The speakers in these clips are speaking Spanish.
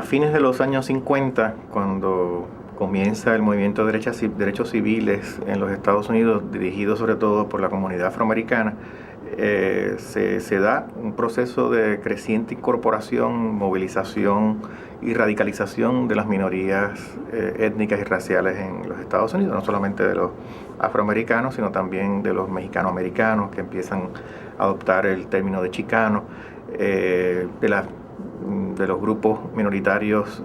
fines de los años 50, cuando comienza el movimiento de derechos civiles en los Estados Unidos, dirigido sobre todo por la comunidad afroamericana, se da un proceso de creciente incorporación, movilización y radicalización de las minorías étnicas y raciales en los Estados Unidos, no solamente de los afroamericanos, sino también de los mexicanoamericanos, que empiezan a adoptar el término de chicano, de los grupos minoritarios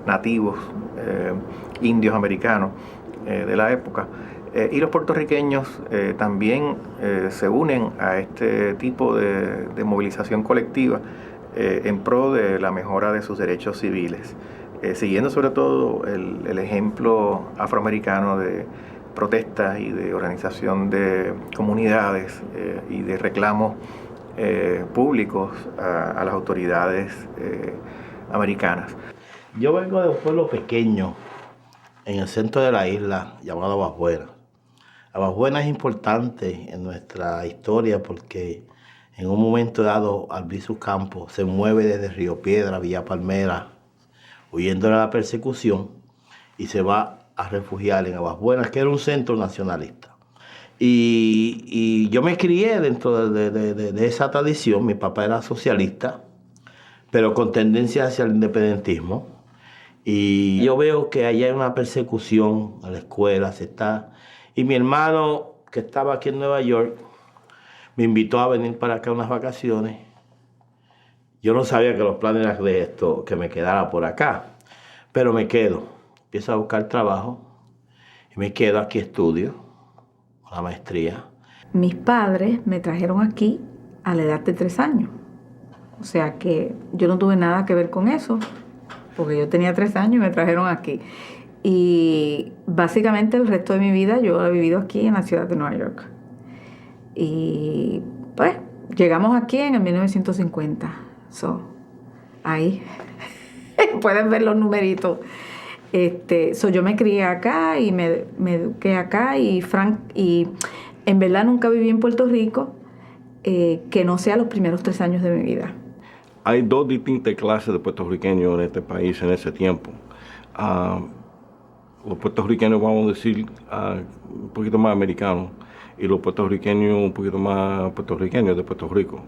nativos, indios americanos de la época. Y los puertorriqueños también se unen a este tipo de movilización colectiva en pro de la mejora de sus derechos civiles, siguiendo sobre todo el ejemplo afroamericano de protestas y de organización de comunidades y de reclamos públicos a las autoridades americanas. Yo vengo de un pueblo pequeño en el centro de la isla llamado Aguas Buenas. Aguas Buenas es importante en nuestra historia porque en un momento dado Albizu Campos se mueve desde Río Piedra, Villa Palmera, huyendo de la persecución, y se va a refugiar en Aguas Buenas, que era un centro nacionalista. Y yo me crié dentro de esa tradición. Mi papá era socialista, pero con tendencia hacia el independentismo. Y yo veo que allá hay una persecución a la escuela, Y mi hermano, que estaba aquí en Nueva York, me invitó a venir para acá unas vacaciones. Yo no sabía que los planes eran de esto, que me quedara por acá, pero me quedo. Empiezo a buscar trabajo y me quedo aquí, estudio la maestría. Mis padres me trajeron aquí a la edad de 3 años. O sea que yo no tuve nada que ver con eso, porque yo tenía 3 años y me trajeron aquí. Y básicamente el resto de mi vida yo he vivido aquí en la ciudad de Nueva York. Y pues llegamos aquí en el 1950. Ahí pueden ver los numeritos. Yo me crié acá y me eduqué acá y en verdad nunca viví en Puerto Rico, que no sea los primeros 3 años de mi vida. Hay 2 distintas clases de puertorriqueños en este país en ese tiempo. Los puertorriqueños, vamos a decir, un poquito más americanos, y los puertorriqueños un poquito más puertorriqueños de Puerto Rico.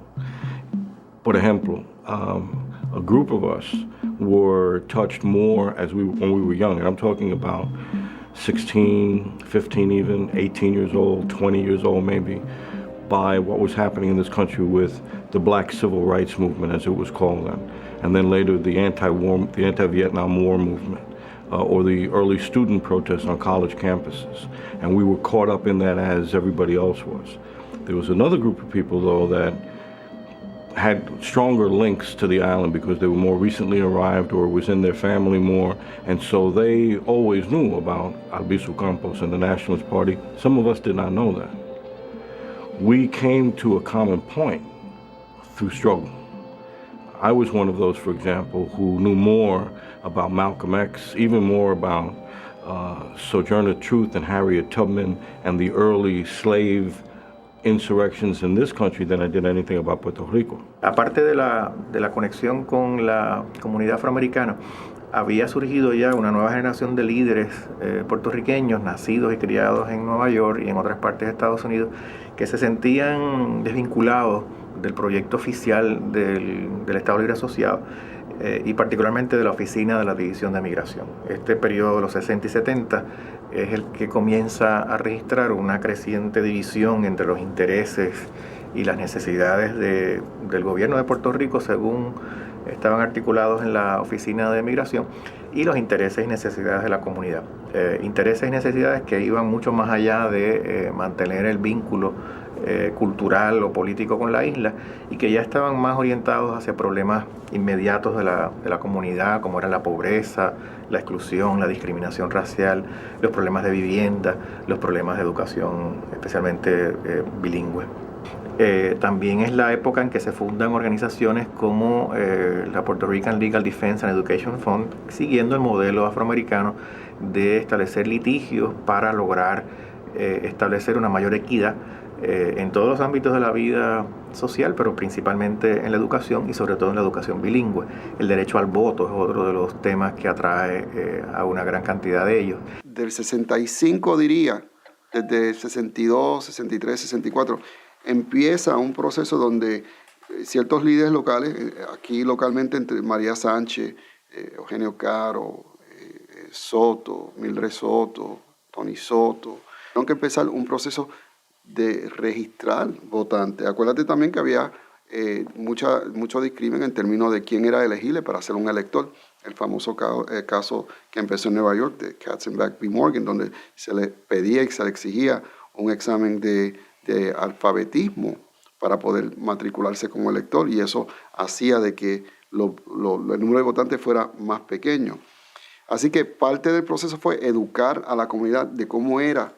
Por ejemplo, a group of us were touched more when we were young, and I'm talking about 16, 15 even, 18 years old, 20 years old maybe, by what was happening in this country with the Black Civil Rights Movement, as it was called then, and then later the anti-Vietnam War movement, or the early student protests on college campuses, and we were caught up in that as everybody else was. There was another group of people, though, that had stronger links to the island because they were more recently arrived or was in their family more, and so they always knew about Albizu Campos and the Nationalist Party. Some of us did not know that. We came to a common point through struggle. I was one of those, for example, who knew more about Malcolm X, even more about Sojourner Truth and Harriet Tubman and the early slave insurrections in this country than I did anything about Puerto Rico. Aparte de la conexión con la comunidad afroamericana, había surgido ya una nueva generación de líderes puertorriqueños nacidos y criados en Nueva York y en otras partes de Estados Unidos que se sentían desvinculados del proyecto oficial del Estado Libre Asociado y particularmente de la Oficina de la División de Migración. Este periodo de los 60 y 70 es el que comienza a registrar una creciente división entre los intereses y las necesidades del gobierno de Puerto Rico según estaban articulados en la Oficina de Migración y los intereses y necesidades de la comunidad. Intereses y necesidades que iban mucho más allá de mantener el vínculo cultural o político con la isla y que ya estaban más orientados hacia problemas inmediatos de la comunidad, como era la pobreza, la exclusión, la discriminación racial, los problemas de vivienda, los problemas de educación, especialmente bilingüe. También es la época en que se fundan organizaciones como la Puerto Rican Legal Defense and Education Fund, siguiendo el modelo afroamericano de establecer litigios para lograr establecer una mayor equidad en todos los ámbitos de la vida social, pero principalmente en la educación y sobre todo en la educación bilingüe. El derecho al voto es otro de los temas que atrae a una gran cantidad de ellos. Del 65, diría, desde el 62, 63, 64, empieza un proceso donde ciertos líderes locales, aquí localmente entre María Sánchez, Eugenio Caro, Soto, Mildred Soto, Tony Soto, tuvieron que empezar un proceso de registrar votantes. Acuérdate también que había mucho discrimen en términos de quién era elegible para ser un elector. El famoso caso que empezó en Nueva York de Katzenbach v. Morgan, donde se le pedía y se le exigía un examen de alfabetismo para poder matricularse como elector, y eso hacía de que el número de votantes fuera más pequeño. Así que parte del proceso fue educar a la comunidad de cómo era,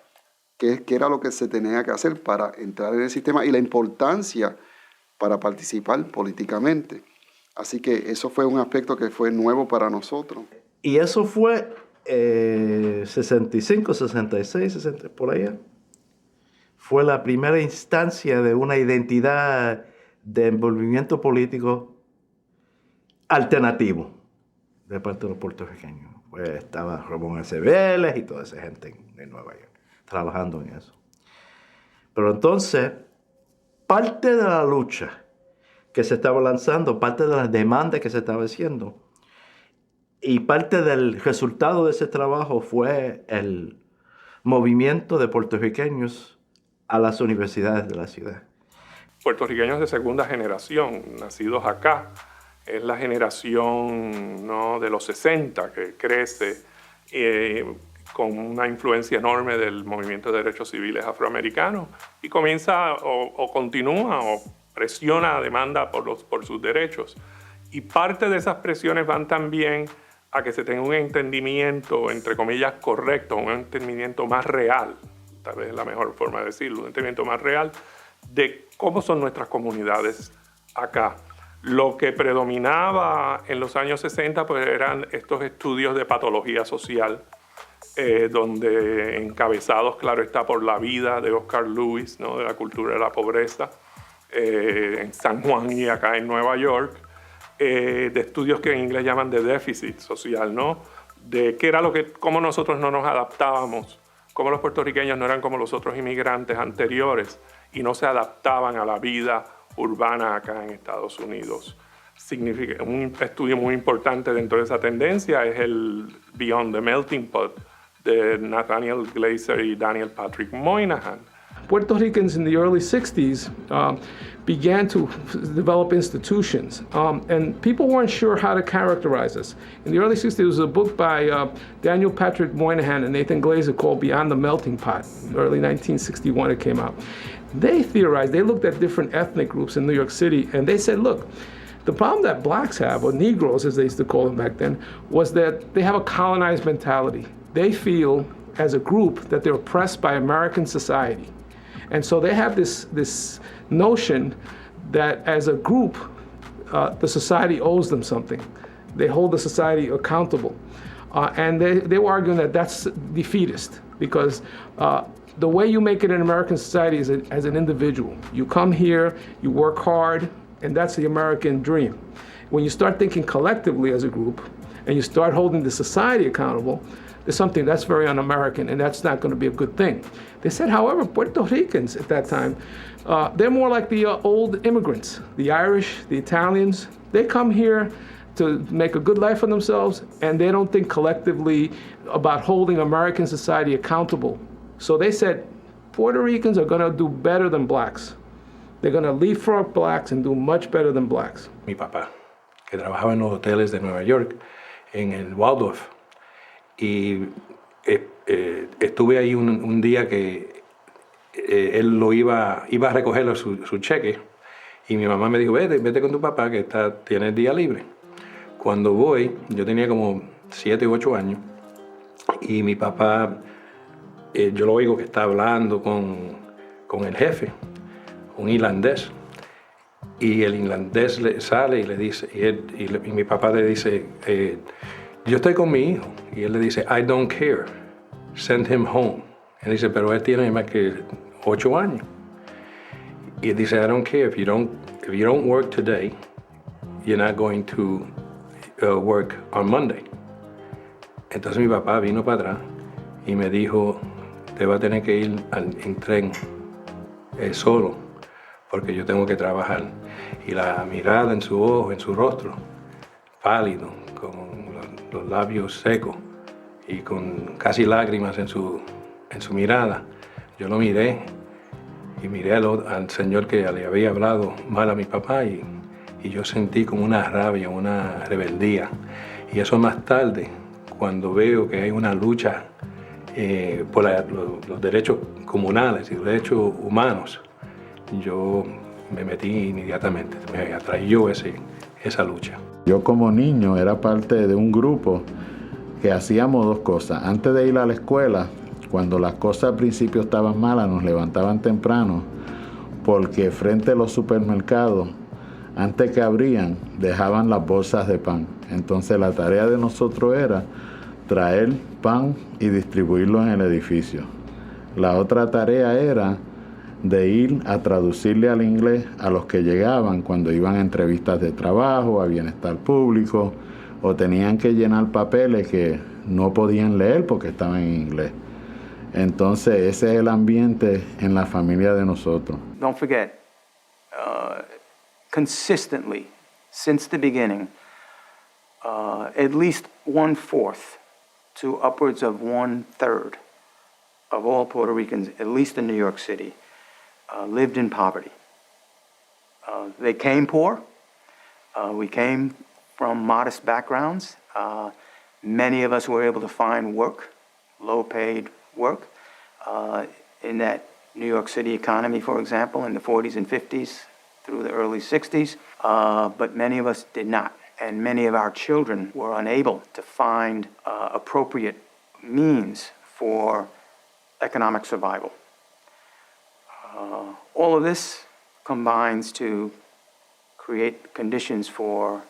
qué era lo que se tenía que hacer para entrar en el sistema y la importancia para participar políticamente. Así que eso fue un aspecto que fue nuevo para nosotros. Y eso fue 65, 66, 60, por allá. Fue la primera instancia de una identidad de envolvimiento político alternativo de parte de los puertorriqueños. Pues estaba Ramón Acevedo y toda esa gente en Nueva York trabajando en eso. Pero entonces, parte de la lucha que se estaba lanzando, parte de las demandas que se estaba haciendo, y parte del resultado de ese trabajo fue el movimiento de puertorriqueños a las universidades de la ciudad. Puertorriqueños de segunda generación, nacidos acá, es la generación, ¿no?, de los 60 que crece con una influencia enorme del movimiento de derechos civiles afroamericanos y comienza o continúa o presiona a demanda por sus derechos. Y parte de esas presiones van también a que se tenga un entendimiento, entre comillas, correcto, un entendimiento más real, tal vez es la mejor forma de decirlo, un entendimiento más real de cómo son nuestras comunidades acá. Lo que predominaba en los años 60 pues eran estos estudios de patología social, donde encabezados, claro está, por La vida de Oscar Lewis, ¿no?, de la cultura de la pobreza, en San Juan y acá en Nueva York, de estudios que en inglés llaman de déficit social, ¿no?, de qué era cómo nosotros no nos adaptábamos, cómo los puertorriqueños no eran como los otros inmigrantes anteriores y no se adaptaban a la vida urbana acá en Estados Unidos. Un estudio muy importante dentro de esa tendencia es el Beyond the Melting Pot de Nathaniel Glaser y Daniel Patrick Moynihan. Puerto Ricans in the early 60s began to develop institutions, and people weren't sure how to characterize us. In the early 60s, there was a book by Daniel Patrick Moynihan and Nathan Glaser called Beyond the Melting Pot. In early 1961 it came out. They theorized, they looked at different ethnic groups in New York City, and they said, look, the problem that blacks have, or Negroes as they used to call them back then, was that they have a colonized mentality. They feel, as a group, that they're oppressed by American society. And so they have this notion that as a group, the society owes them something. They hold the society accountable. And they were arguing that that's defeatist, because the way you make it in American society is as an individual. You come here, you work hard, and that's the American dream. When you start thinking collectively as a group, and you start holding the society accountable, there's something that's very un-American, and that's not going to be a good thing. They said, however, Puerto Ricans at that time, they're more like the old immigrants, the Irish, the Italians. They come here to make a good life for themselves, and they don't think collectively about holding American society accountable. So they said, Puerto Ricans are going to do better than blacks. They're going to leapfrog blacks and do much better than blacks. Mi papá, que trabajaba en los hoteles de Nueva York, en el Waldorf, y estuve ahí un día que él iba a recoger su cheque, y mi mamá me dijo, vete con tu papá que tiene el día libre. Cuando voy, yo tenía como 7 u 8 años, y mi papá, yo lo oigo que está hablando con el jefe, un irlandés, y el irlandés le sale y le dice, y mi papá le dice, yo estoy con mi hijo, y él le dice, I don't care, send him home. Él dice, pero él tiene más que 8 años. Y dice, I don't care if you don't work today, you're not going to work on Monday. Entonces mi papá vino para atrás y me dijo, te va a tener que ir en tren solo, porque yo tengo que trabajar. Y la mirada en su ojo, en su rostro, pálido, con los labios secos y con casi lágrimas en su mirada. Yo lo miré y miré al señor que le había hablado mal a mi papá y yo sentí como una rabia, una rebeldía. Y eso más tarde, cuando veo que hay una lucha por los derechos comunales y los derechos humanos, yo me metí inmediatamente, me atrayó esa lucha. Yo como niño era parte de un grupo que hacíamos dos cosas. Antes de ir a la escuela, cuando las cosas al principio estaban malas, nos levantaban temprano, porque frente a los supermercados, antes que abrían, dejaban las bolsas de pan. Entonces la tarea de nosotros era traer pan y distribuirlo en el edificio. La otra tarea era de ir a traducirle al inglés a los que llegaban cuando iban a entrevistas de trabajo, a bienestar público, o tenían que llenar papeles que no podían leer porque estaban en inglés. Entonces ese es el ambiente en la familia de nosotros. Don't forget, consistently, since the beginning, at least 1/4 to upwards of 1/3 of all Puerto Ricans, at least in New York City, lived in poverty. They came poor. We came from modest backgrounds. Many of us were able to find work, low-paid work, in that New York City economy, for example, in the 40s and 50s through the early 60s, but many of us did not. And many of our children were unable to find appropriate means for economic survival. All of this combines to create conditions for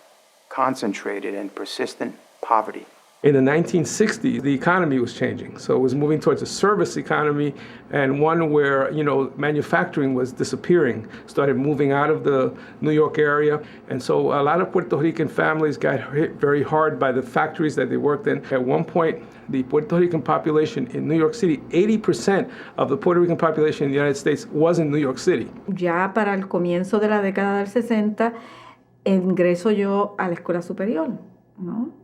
concentrated and persistent poverty. In the 1960s, the economy was changing. So it was moving towards a service economy and one where, manufacturing was disappearing, started moving out of the New York area. And so a lot of Puerto Rican families got hit very hard by the factories that they worked in. At one point, the Puerto Rican population in New York City, 80% of the Puerto Rican population in the United States was in New York City. Ya para el comienzo de la década del 60, ingreso yo a la escuela superior, ¿no?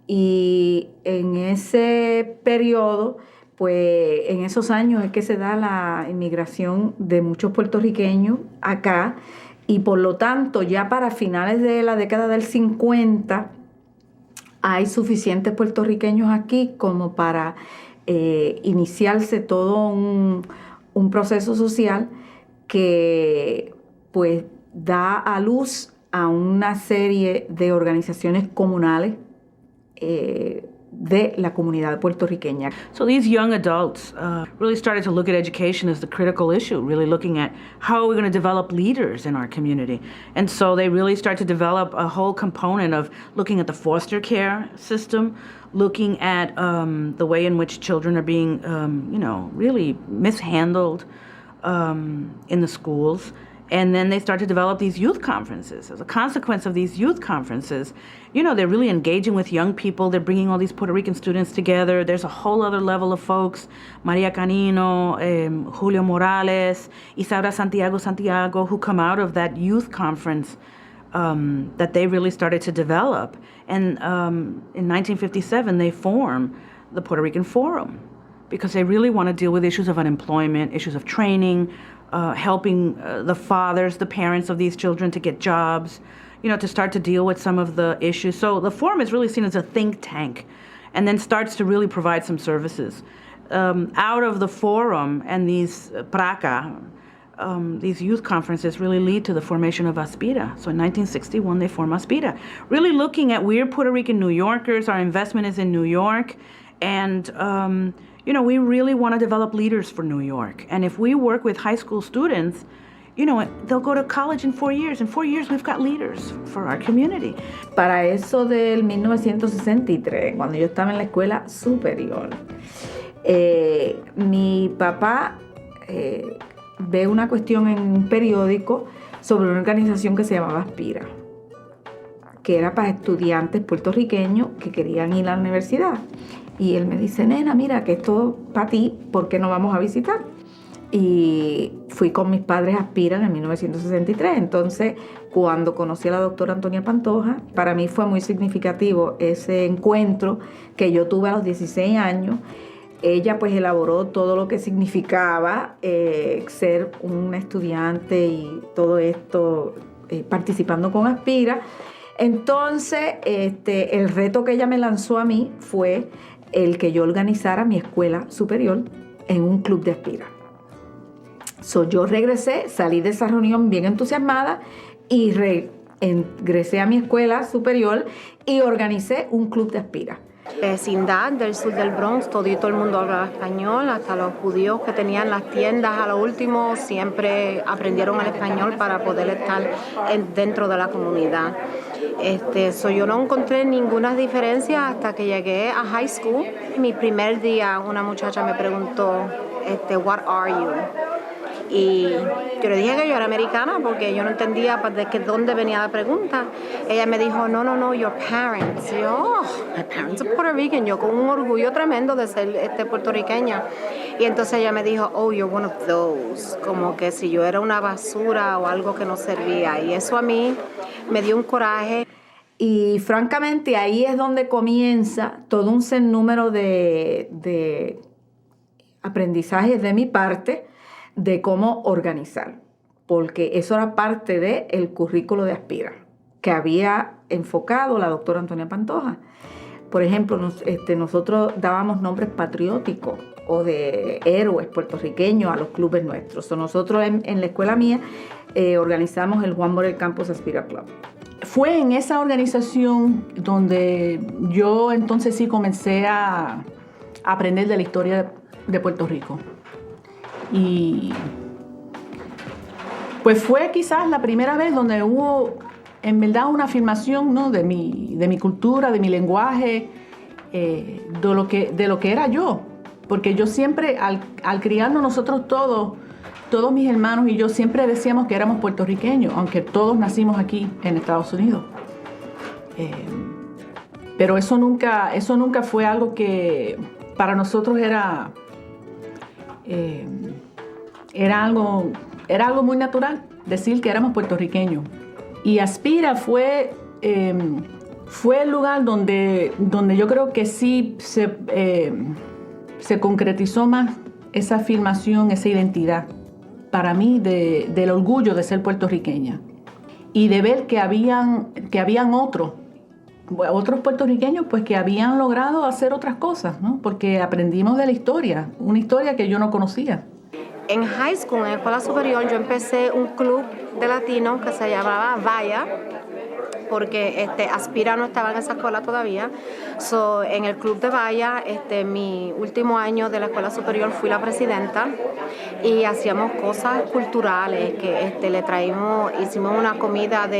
Y en ese periodo, pues en esos años es que se da la inmigración de muchos puertorriqueños acá y por lo tanto ya para finales de la década del 50 hay suficientes puertorriqueños aquí como para iniciarse todo un proceso social que pues da a luz a una serie de organizaciones comunales de la comunidad puertorriqueña. So these young adults really started to look at education as the critical issue, really looking at how are we going to develop leaders in our community. And so they really start to develop a whole component of looking at the foster care system, looking at the way in which children are being, really mishandled in the schools. And then they start to develop these youth conferences. As a consequence of these youth conferences, they're really engaging with young people. They're bringing all these Puerto Rican students together. There's a whole other level of folks, Maria Canino, Julio Morales, Isaura Santiago, who come out of that youth conference that they really started to develop. And in 1957, they form the Puerto Rican Forum because they really want to deal with issues of unemployment, issues of training, helping the fathers, the parents of these children to get jobs, to start to deal with some of the issues. So the forum is really seen as a think tank and then starts to really provide some services. Out of the forum and these PRACA, these youth conferences really lead to the formation of Aspira. So in 1961, they form Aspira, really looking at we're Puerto Rican New Yorkers, our investment is in New York, and we really want to develop leaders for New York. And if we work with high school students, they'll go to college in 4 years. In 4 years, we've got leaders for our community. Para eso del 1963, cuando yo estaba en la escuela superior, mi papá ve una cuestión en un periódico sobre una organización que se llamaba Aspira, que era para estudiantes puertorriqueños que querían ir a la universidad. Y él me dice, nena, mira, que esto para ti, ¿por qué no vamos a visitar? Y fui con mis padres a Aspira en 1963. Entonces, cuando conocí a la doctora Antonia Pantoja, para mí fue muy significativo ese encuentro que yo tuve a los 16 años. Ella pues elaboró todo lo que significaba ser una estudiante y todo esto participando con Aspira. Entonces, el reto que ella me lanzó a mí fue el que yo organizara mi escuela superior en un club de Aspira. Yo regresé, salí de esa reunión bien entusiasmada y regresé a mi escuela superior y organicé un club de Aspira. Vecindad del sur del Bronx, todo el mundo hablaba español, hasta los judíos que tenían las tiendas a lo último siempre aprendieron el español para poder estar dentro de la comunidad. Yo no encontré ninguna diferencia hasta que llegué a high school. Mi primer día una muchacha me preguntó, what are you? Y yo le dije que yo era americana porque yo no entendía de dónde venía la pregunta. Ella me dijo, no, your parents. Y yo, my parents are Puerto Rican. Yo con un orgullo tremendo de ser puertorriqueña. Y entonces ella me dijo, oh, you're one of those. Como que si yo era una basura o algo que no servía. Y eso a mí me dio un coraje. Y francamente ahí es donde comienza todo un sinnúmero de aprendizajes de mi parte de cómo organizar, porque eso era parte del currículo de Aspira, que había enfocado la doctora Antonia Pantoja. Por ejemplo, nosotros dábamos nombres patrióticos o de héroes puertorriqueños a los clubes nuestros. Nosotros en la escuela mía organizamos el Juan Morel Campos Aspira Club. Fue en esa organización donde yo entonces sí comencé a aprender de la historia de Puerto Rico. Y pues fue quizás la primera vez donde hubo en verdad una afirmación, ¿no?, de mi cultura, de mi lenguaje, de lo que era yo. Porque yo siempre, al criarnos nosotros todos mis hermanos y yo siempre decíamos que éramos puertorriqueños, aunque todos nacimos aquí en Estados Unidos. Pero eso nunca fue algo que para nosotros era algo muy natural, decir que éramos puertorriqueños. Y Aspira fue el lugar donde yo creo que sí se concretizó más esa afirmación, esa identidad, para mí, del orgullo de ser puertorriqueña. Y de ver que habían otros puertorriqueños pues que habían logrado hacer otras cosas, ¿no? Porque aprendimos de la historia, una historia que yo no conocía. En high school, en escuela superior, yo empecé un club de latinos que se llamaba Vaya, porque Aspira no estaba en esa escuela todavía. En el club de Vaya, mi último año de la escuela superior fui la presidenta y hacíamos cosas culturales, que hicimos una comida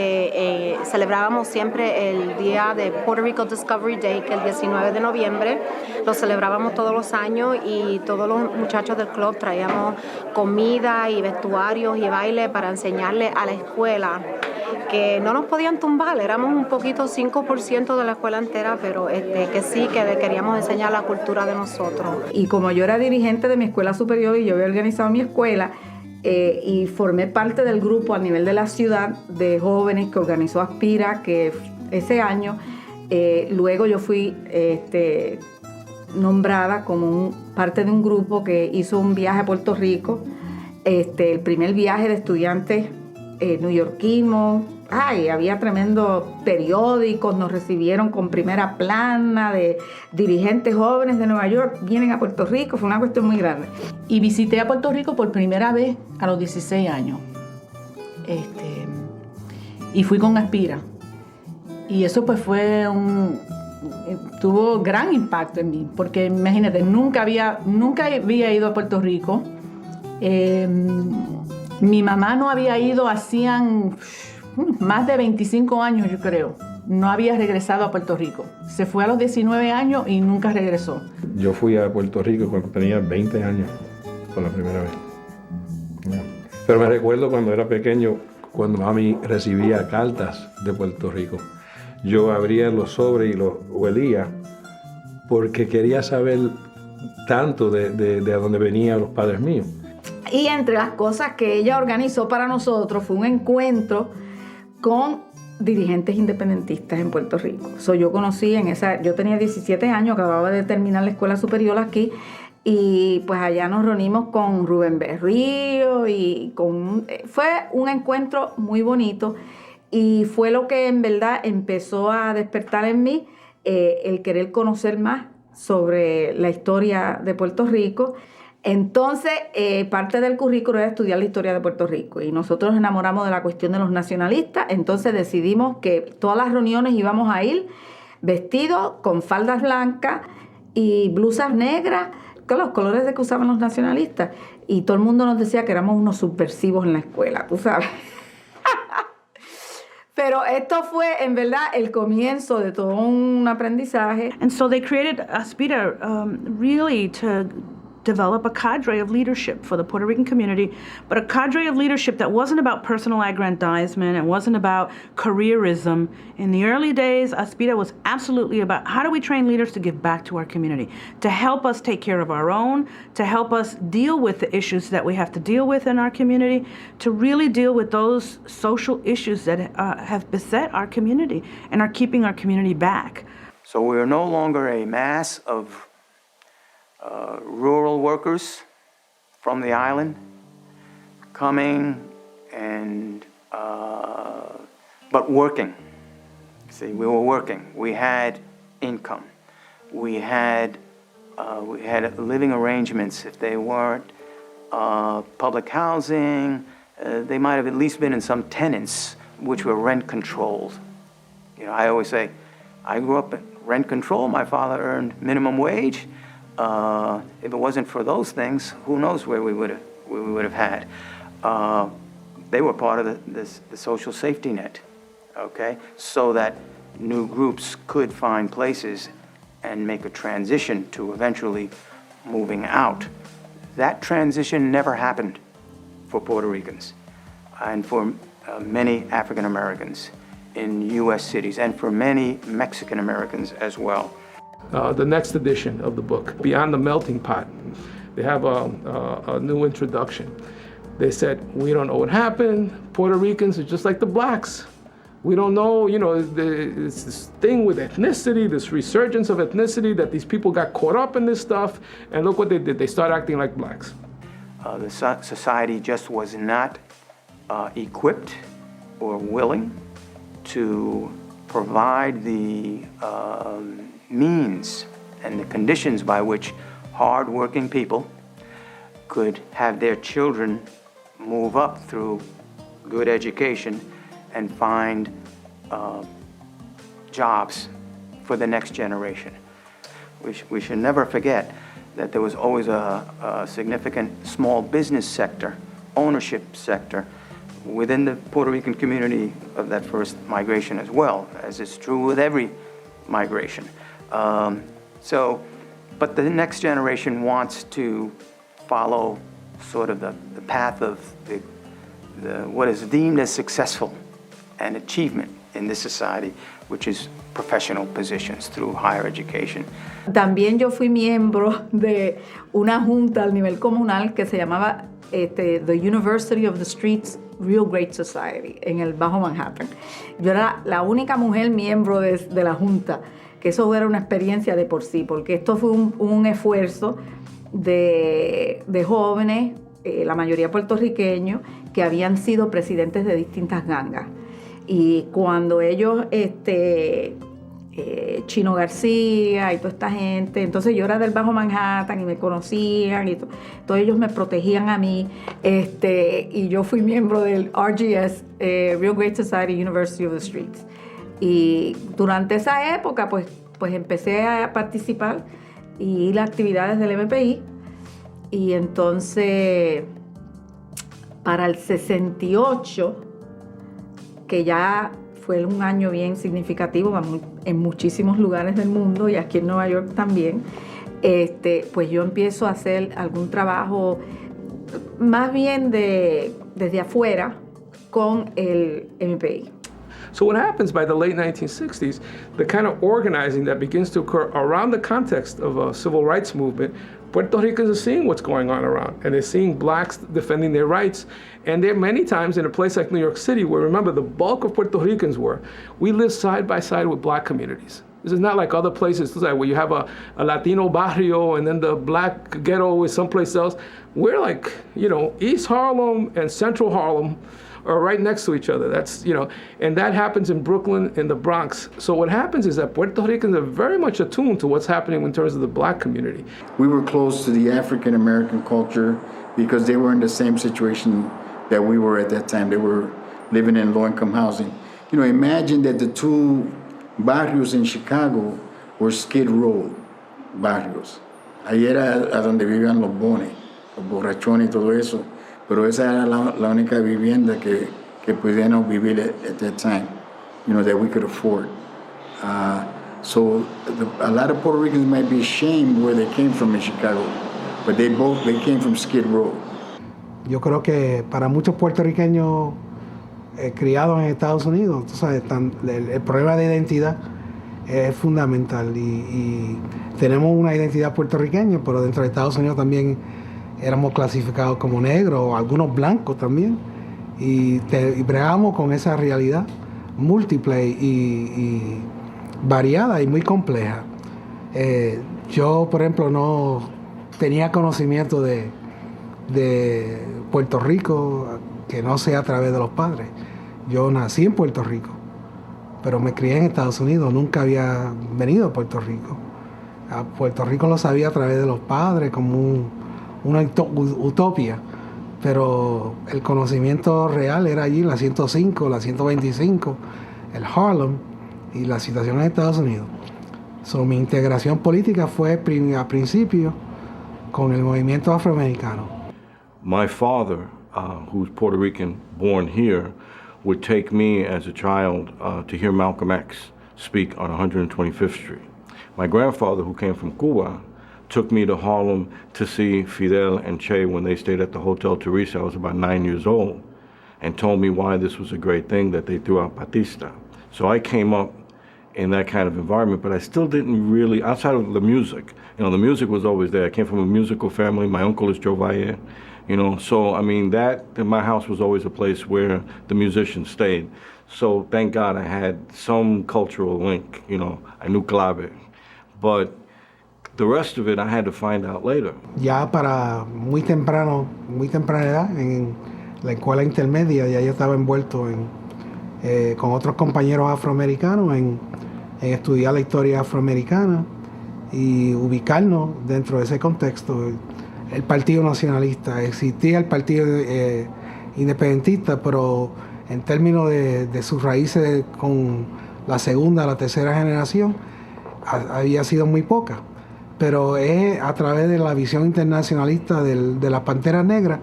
celebrábamos siempre el día de Puerto Rico Discovery Day, que es el 19 de noviembre, lo celebrábamos todos los años y todos los muchachos del club traíamos comida y vestuarios y baile para enseñarle a la escuela, que no nos podían tumbar, éramos un poquito 5% de la escuela entera, pero que sí, que queríamos enseñar la cultura de nosotros. Y como yo era dirigente de mi escuela superior y yo había organizado mi escuela y formé parte del grupo a nivel de la ciudad de jóvenes que organizó Aspira, que ese año, luego yo fui nombrada como parte de un grupo que hizo un viaje a Puerto Rico, el primer viaje de estudiantes neoyorquinos. Había tremendos periódicos, nos recibieron con primera plana de dirigentes jóvenes de Nueva York, vienen a Puerto Rico, fue una cuestión muy grande. Y visité a Puerto Rico por primera vez a los 16 años. Y fui con Aspira. Y eso pues tuvo gran impacto en mí, porque imagínate, nunca había ido a Puerto Rico. Mi mamá no había ido, hacían más de 25 años, yo creo. No había regresado a Puerto Rico. Se fue a los 19 años y nunca regresó. Yo fui a Puerto Rico cuando tenía 20 años, por la primera vez. Yeah. Pero me recuerdo cuando era pequeño, cuando mami recibía cartas de Puerto Rico. Yo abría los sobres y los huelía porque quería saber tanto de dónde venían los padres míos. Y entre las cosas que ella organizó para nosotros fue un encuentro con dirigentes independentistas en Puerto Rico. Yo conocí yo tenía 17 años, acababa de terminar la escuela superior aquí, y pues allá nos reunimos con Rubén Berrío y fue un encuentro muy bonito y fue lo que en verdad empezó a despertar en mí el querer conocer más sobre la historia de Puerto Rico. Entonces, parte del currículo era estudiar la historia de Puerto Rico y nosotros nos enamoramos de la cuestión de los nacionalistas, entonces decidimos que todas las reuniones íbamos a ir vestidos con faldas blancas y blusas negras, con los colores de que usaban los nacionalistas, y todo el mundo nos decía que éramos unos subversivos en la escuela, tú sabes. Pero esto fue, en verdad, el comienzo de todo un aprendizaje. And so they created Aspira really to develop a cadre of leadership for the Puerto Rican community, but a cadre of leadership that wasn't about personal aggrandizement, it wasn't about careerism. In the early days, Aspira was absolutely about how do we train leaders to give back to our community, to help us take care of our own, to help us deal with the issues that we have to deal with in our community, to really deal with those social issues that have beset our community and are keeping our community back. So we are no longer a mass of rural workers from the island coming and but working. See, we were working. We had income. We had living arrangements. If they weren't public housing, they might have at least been in some tenants which were rent controlled. You know, I always say, I grew up in rent control. My father earned minimum wage. If it wasn't for those things, who knows where we would have had. They were part of the social safety net, okay? So that new groups could find places and make a transition to eventually moving out. That transition never happened for Puerto Ricans and for many African Americans in U.S. cities and for many Mexican Americans as well. The next edition of the book, Beyond the Melting Pot, they have a new introduction. They said, we don't know what happened. Puerto Ricans are just like the blacks. We don't know, you know, it's this thing with ethnicity, this resurgence of ethnicity, that these people got caught up in this stuff, and look what they did. They started acting like blacks. The society just was not equipped or willing to provide the means and the conditions by which hard-working people could have their children move up through good education and find jobs for the next generation. We should never forget that there was always a significant small business sector, ownership sector, within the Puerto Rican community of that first migration as well, as is true with every migration. But the next generation wants to follow sort of the path of what is deemed as successful and achievement in this society, which is professional positions through higher education. También yo fui miembro de una junta al nivel comunal que se llamaba The University of the Streets Real Great Society en el Bajo Manhattan. Yo era la única mujer miembro de la junta, que eso era una experiencia de por sí, porque esto fue un esfuerzo de jóvenes, la mayoría puertorriqueños, que habían sido presidentes de distintas gangas. Y cuando ellos, Chino García y toda esta gente, entonces yo era del Bajo Manhattan y me conocían y todos ellos me protegían a mí, y yo fui miembro del RGS, Real Great Society University of the Streets. Y durante esa época pues empecé a participar y ir a actividades del MPI, y entonces para el 68, que ya fue un año bien significativo en muchísimos lugares del mundo y aquí en Nueva York también, pues yo empiezo a hacer algún trabajo más bien de desde afuera con el MPI. So what happens by the late 1960s, the kind of organizing that begins to occur around the context of a civil rights movement, Puerto Ricans are seeing what's going on around, and they're seeing blacks defending their rights. And there are many times in a place like New York City, where remember the bulk of Puerto Ricans we live side by side with black communities. This is not like other places where you have a Latino barrio and then the black ghetto is someplace else. We're like, East Harlem and Central Harlem are right next to each other. That's, and that happens in Brooklyn and the Bronx. So what happens is that Puerto Ricans are very much attuned to what's happening in terms of the black community. We were close to the African American culture because they were in the same situation that we were at that time. They were living in low-income housing. Imagine that the two barrios in Chicago were Skid Row barrios. Ahí era a donde vivían los bones, los borrachones y todo eso. Pero esa era la única vivienda que podíamos vivir at that time, that we could afford. So a lot of Puerto Ricans might be ashamed where they came from in Chicago, but they came from Skid Row. Yo creo que para muchos puertorriqueños criados en Estados Unidos, tú sabes, el problema de identidad es fundamental y tenemos una identidad puertorriqueña, pero dentro de Estados Unidos también éramos clasificados como negros, o algunos blancos también, y bregamos con esa realidad múltiple y variada y muy compleja. Yo, por ejemplo, no tenía conocimiento de Puerto Rico que no sea a través de los padres. Yo nací en Puerto Rico, pero me crié en Estados Unidos, nunca había venido a Puerto Rico. A Puerto Rico lo sabía a través de los padres, como una utopía, pero el conocimiento real era allí, la 105, la 125, el Harlem y la situación en Estados Unidos. So, mi integración política fue a principio con el movimiento afroamericano. My father, who's Puerto Rican, born here, would take me as a child to hear Malcolm X speak on 125th Street. My grandfather, who came from Cuba, took me to Harlem to see Fidel and Che when they stayed at the Hotel Teresa. I was about 9 years old, and told me why this was a great thing that they threw out Batista. So I came up in that kind of environment, but I still didn't really, outside of the music, the music was always there. I came from a musical family. My uncle is Joe Valle, so I mean, my house was always a place where the musicians stayed. So thank God I had some cultural link, I knew clave, but the rest of it I had to find out later. Ya para muy temprana edad, en la escuela intermedia, ya yo estaba envuelto con otros compañeros afroamericanos en estudiar la historia afroamericana y ubicarnos dentro de ese contexto. El Partido Nacionalista, existía el Partido Independentista, pero en términos de sus raíces con la segunda, la tercera generación, había sido muy poca. Pero es a través de la visión internacionalista de las Panteras Negras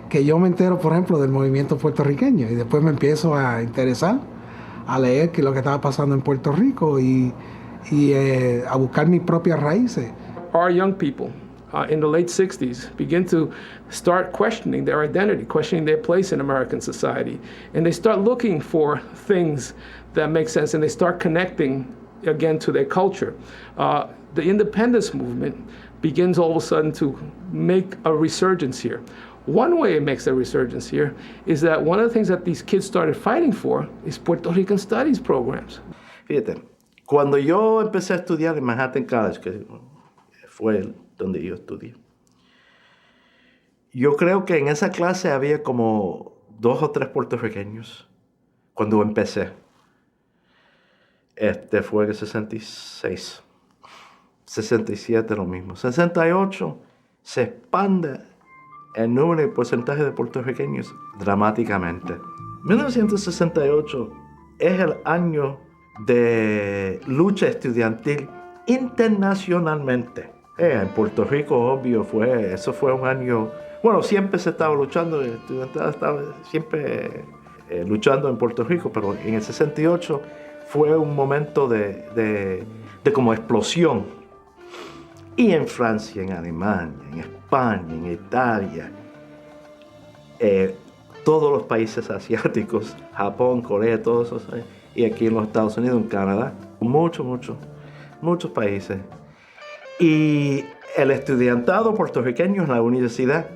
que yo me entero, por ejemplo, del movimiento puertorriqueño, y después me empiezo a interesar, a leer qué es lo que estaba pasando en Puerto Rico y a buscar mis propias raíces. Our young people in the late 60s begin to start questioning their identity, questioning their place in American society, and they start looking for things that make sense, and they start connecting again to their culture. The independence movement begins all of a sudden to make a resurgence here. One way it makes a resurgence here is that one of the things that these kids started fighting for is Puerto Rican studies programs. Fíjate, cuando yo empecé a estudiar en Manhattan College, que fue donde yo estudié, yo creo que en esa clase había como 2 o 3 puertorriqueños cuando empecé. Fue en el 66. 67 lo mismo. 68 se expande el número y porcentaje de puertorriqueños dramáticamente. 1968 es el año de lucha estudiantil internacionalmente. En Puerto Rico, obvio, eso fue un año... Bueno, siempre se estaba luchando, el estudiantado estaba siempre luchando en Puerto Rico, pero en el 68 fue un momento de como explosión. Y en Francia, en Alemania, en España, en Italia, todos los países asiáticos, Japón, Corea, todos esos, y aquí en los Estados Unidos, en Canadá, muchos países. Y el estudiantado puertorriqueño en la universidad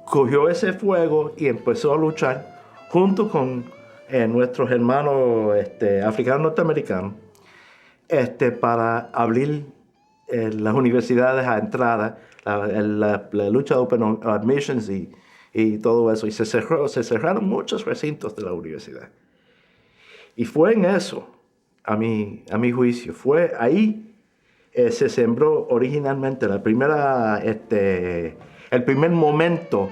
cogió ese fuego y empezó a luchar junto con nuestros hermanos africanos norteamericanos para abrir las universidades a entrada, la lucha de Open Admissions y todo eso. Y se cerraron muchos recintos de la universidad. Y fue en eso, a mi juicio, fue ahí se sembró originalmente el primer momento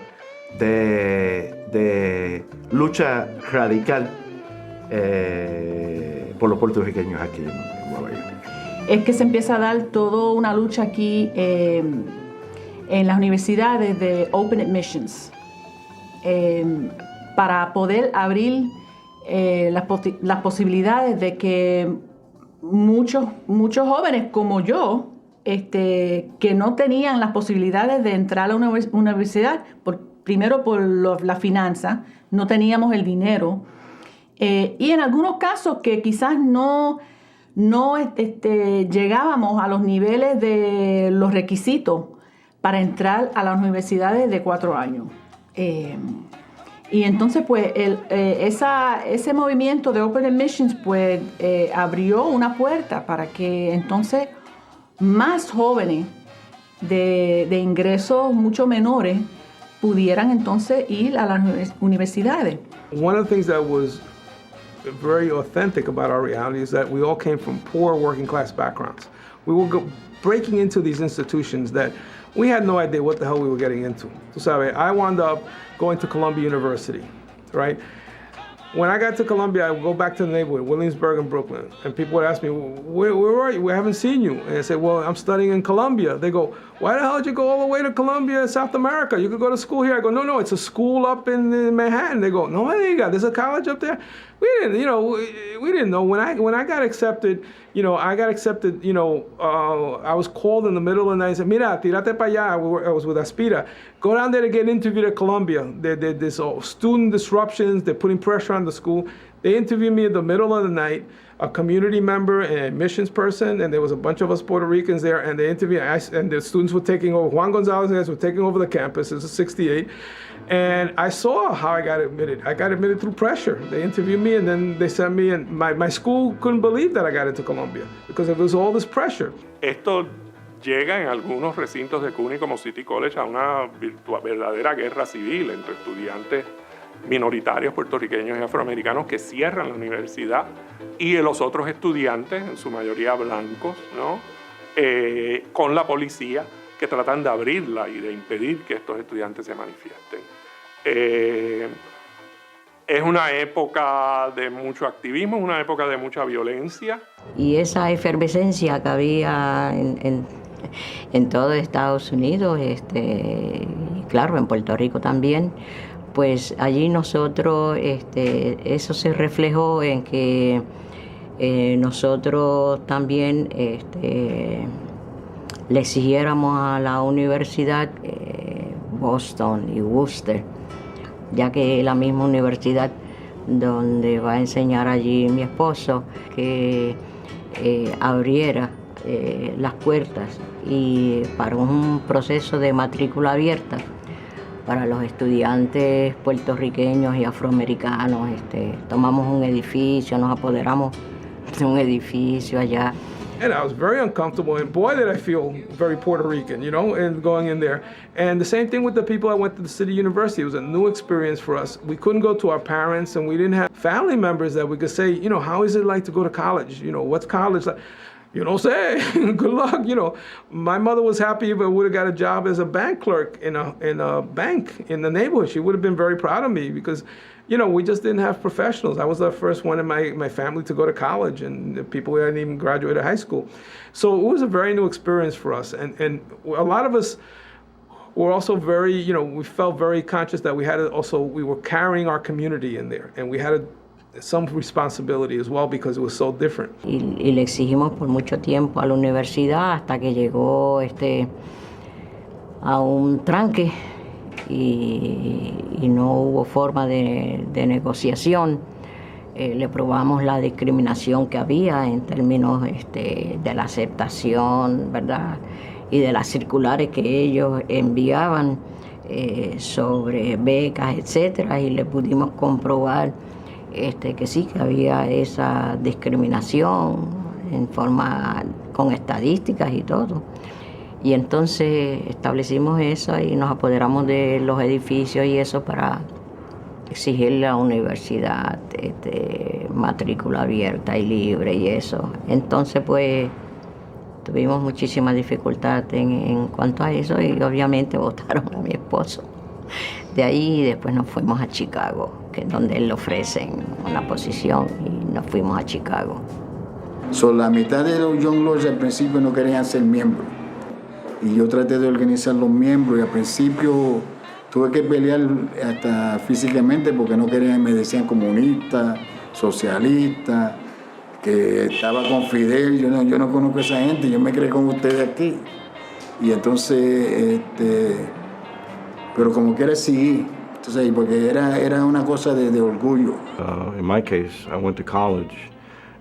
de lucha radical por los puertorriqueños aquí en Nueva York. Es que se empieza a dar toda una lucha aquí en las universidades de Open Admissions para poder abrir las posibilidades de que muchos jóvenes como yo, que no tenían las posibilidades de entrar a una universidad, primero por la finanza, no teníamos el dinero, y en algunos casos que quizás no llegábamos a los niveles de los requisitos para entrar a las universidades de 4 años. Y entonces, pues, ese movimiento de Open Admissions, pues, abrió una puerta para que entonces más jóvenes de ingresos mucho menores pudieran entonces ir a las universidades. One of the things that was very authentic about our reality is that we all came from poor working class backgrounds. We were breaking into these institutions that we had no idea what the hell we were getting into. Tú sabes, I wound up going to Columbia University, right? When I got to Columbia, I would go back to the neighborhood, Williamsburg and Brooklyn, and people would ask me, where are you? We haven't seen you. And I said, well, I'm studying in Columbia. They go, why the hell did you go all the way to Columbia, South America? You could go to school here. I go, no, it's a school up in Manhattan. They go, no, there's a college up there. We didn't know. When I got accepted, I was called in the middle of the night and said, mira, tírate para allá. I was with Aspira. Go down there to get interviewed at Columbia. There's student disruptions. They're putting pressure on the school. They interviewed me in the middle of the night, a community member and an admissions person, and there was a bunch of us Puerto Ricans there, and they interviewed, and the students were taking over. Juan Gonzalez and guys were taking over the campus. This is 68. And I saw how I got admitted. I got admitted through pressure. They interviewed me, and then they sent me, and my school couldn't believe that I got into Columbia because there was all this pressure. Esto llega en algunos recintos de CUNY como City College a una verdadera guerra civil entre estudiantes minoritarios puertorriqueños y afroamericanos que cierran la universidad y los otros estudiantes, en su mayoría blancos, ¿no? Con la policía, que tratan de abrirla y de impedir que estos estudiantes se manifiesten. Es una época de mucho activismo, una época de mucha violencia. Y esa efervescencia que había en todo Estados Unidos, y claro, en Puerto Rico también, pues allí nosotros, eso se reflejó en que nosotros también le exigiéramos a la universidad Boston y Worcester, ya que la misma universidad donde va a enseñar allí mi esposo, que abriera las puertas y para un proceso de matrícula abierta para los estudiantes puertorriqueños y afroamericanos. Tomamos un edificio, nos apoderamos de un edificio allá. And I was very uncomfortable, and boy, did I feel very Puerto Rican, and going in there. And the same thing with the people I went to the City University. It was a new experience for us. We couldn't go to our parents, and we didn't have family members that we could say, how is it like to go to college? What's college like? You don't say. Good luck. My mother was happy if I would have got a job as a bank clerk in a bank in the neighborhood. She would have been very proud of me because, we just didn't have professionals. I was the first one in my family to go to college, and the people who hadn't even graduated high school. So it was a very new experience for us. And a lot of us were also very, we felt very conscious that we were carrying our community in there, and we had some responsibility as well because it was so different. Y le exigimos por mucho tiempo a la universidad hasta que llegó a un tranque y no hubo forma de negociación. Le probamos la discriminación que había en términos de la aceptación, ¿verdad? Y de las circulares que ellos enviaban sobre becas, etcétera, y le pudimos comprobar que sí, que había esa discriminación en forma con estadísticas y todo. Y entonces establecimos eso y nos apoderamos de los edificios y eso para exigirle a la universidad matrícula abierta y libre y eso. Entonces pues tuvimos muchísima dificultad en cuanto a eso y obviamente votaron a mi esposo. De ahí después nos fuimos a Chicago, que es donde le ofrecen una posición, y nos fuimos a Chicago. La mitad de los Young Lords al principio no querían ser miembros. Y yo traté de organizar los miembros y al principio tuve que pelear hasta físicamente porque no querían, me decían comunista, socialista, que estaba con Fidel. Yo no conozco a esa gente, yo me creé con ustedes aquí. Y entonces, pero como quiera seguir, entonces, porque era una cosa de orgullo. In my case, I went to college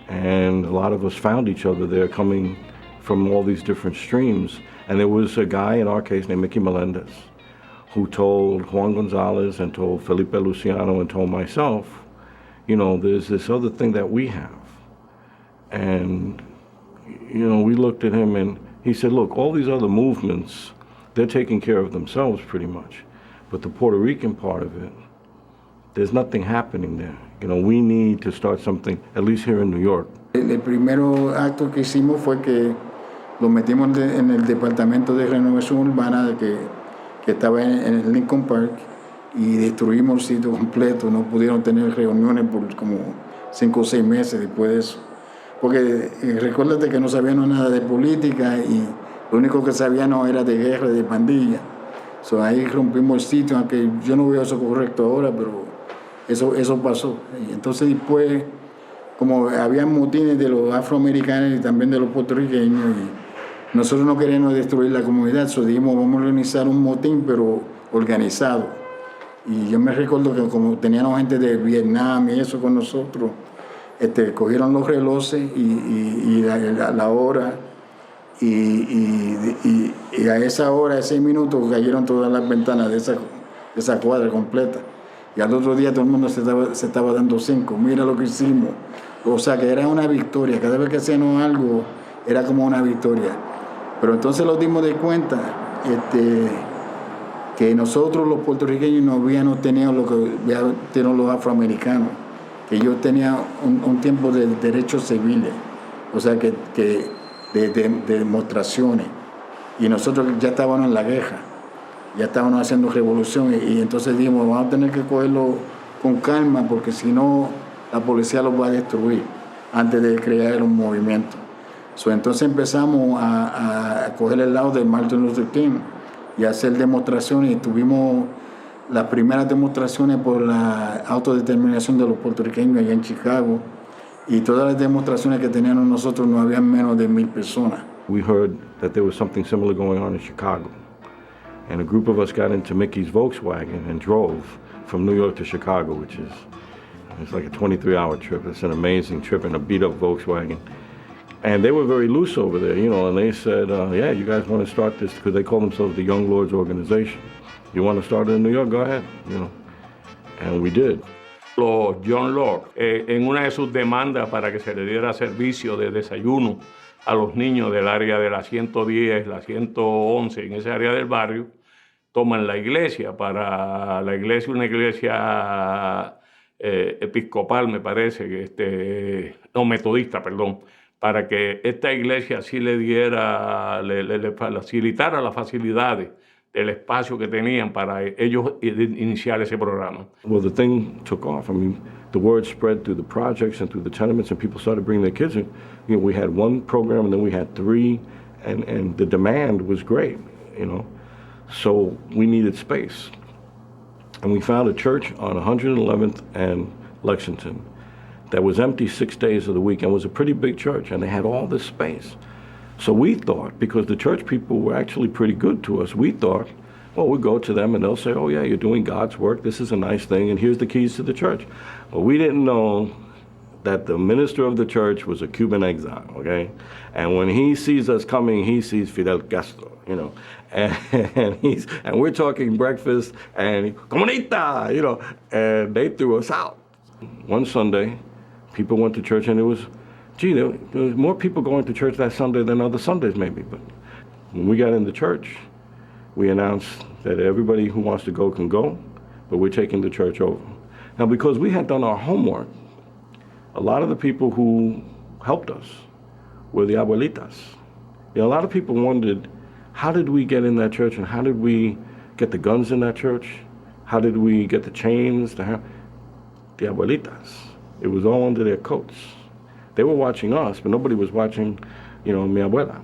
and a lot of us found each other there coming from all these different streams. And there was a guy in our case named Mickey Melendez who told Juan Gonzalez and told Felipe Luciano and told myself, you know, there's this other thing that we have. And, you know, we looked at him and he said, look, all these other movements, they're taking care of themselves pretty much. But the Puerto Rican part of it, there's nothing happening there. You know, we need to start something, at least here in New York. El primer acto que hicimos fue que lo metimos en el departamento de renovación urbana que estaba en Lincoln Park y destruimos el sitio completo. No pudieron tener reuniones por como 5 o 6 meses después de eso. Porque recuérdate que no sabíamos nada de política y lo único que sabíamos era de guerra y de pandilla. Ahí rompimos el sitio, aunque yo no veo eso correcto ahora, pero eso pasó. Y entonces después, como había motines de los afroamericanos y también de los puertorriqueños, y nosotros no queríamos destruir la comunidad, dijimos vamos a organizar un motín, pero organizado. Y yo me recuerdo que como teníamos gente de Vietnam y eso con nosotros, cogieron los relojes y la hora, y a esa hora, a 6 minutos, cayeron todas las ventanas de esa cuadra completa. Y al otro día todo el mundo se estaba dando 5. Mira lo que hicimos. O sea, que era una victoria. Cada vez que hacíamos algo, era como una victoria. Pero entonces nos dimos de cuenta que nosotros los puertorriqueños no habíamos tenido lo que tienen los afroamericanos, que ellos tenían un tiempo de derechos civiles, o sea, que de demostraciones. Y nosotros ya estábamos en la guerra, ya estábamos haciendo revolución, y entonces dijimos, vamos a tener que cogerlo con calma, porque si no, la policía los va a destruir antes de crear un movimiento. Entonces empezamos a coger el lado de Martin Luther King y hacer demostraciones, y tuvimos las primeras demostraciones por la autodeterminación de los puertorriqueños allá en Chicago, y todas las demostraciones que teníamos nosotros no habían menos de 1,000 personas. We heard that there was something similar going on in Chicago, and a group of us got into Mickey's Volkswagen and drove from New York to Chicago, which is it's like a 23-hour trip. It's an amazing trip in a beat-up Volkswagen. And they were very loose over there, you know, and they said, yeah, you guys want to start this, because they call themselves the Young Lords Organization. You want to start it in New York? Go ahead, you know. And we did. Los Young Lords, en una de sus demandas para que se le diera servicio de desayuno a los niños del área de la 110, la 111, en ese área del barrio, toman la iglesia. Para la iglesia, una iglesia episcopal, me parece, no, metodista, perdón, para que esta iglesia sí le diera, le facilitara las facilidades del espacio que tenían para ellos iniciar ese programa. Well, the thing took off. I mean, the word spread through the projects and through the tenements, and people started bringing their kids in. You know, we had 1 program, and then we had 3, and the demand was great, you know. So we needed space. And we found a church on 111th and Lexington that was empty 6 days of the week and was a pretty big church, and they had all this space. So we thought, because the church people were actually pretty good to us, we thought Well, we go to them and they'll say, oh yeah, you're doing God's work. This is a nice thing, and here's the keys to the church. Well, we didn't know that the minister of the church was a Cuban exile, okay? And when he sees us coming, he sees Fidel Castro, you know, and we're talking breakfast and comunita, you know, and they threw us out. One Sunday, people went to church and there was more people going to church that Sunday than other Sundays maybe. But when we got into church, we announced that everybody who wants to go can go, but we're taking the church over. Now, because we had done our homework, a lot of the people who helped us were the abuelitas. You know, a lot of people wondered, how did we get in that church and how did we get the guns in that church? How did we get the chains? The abuelitas. It was all under their coats. They were watching us, but nobody was watching, you know, mi abuela.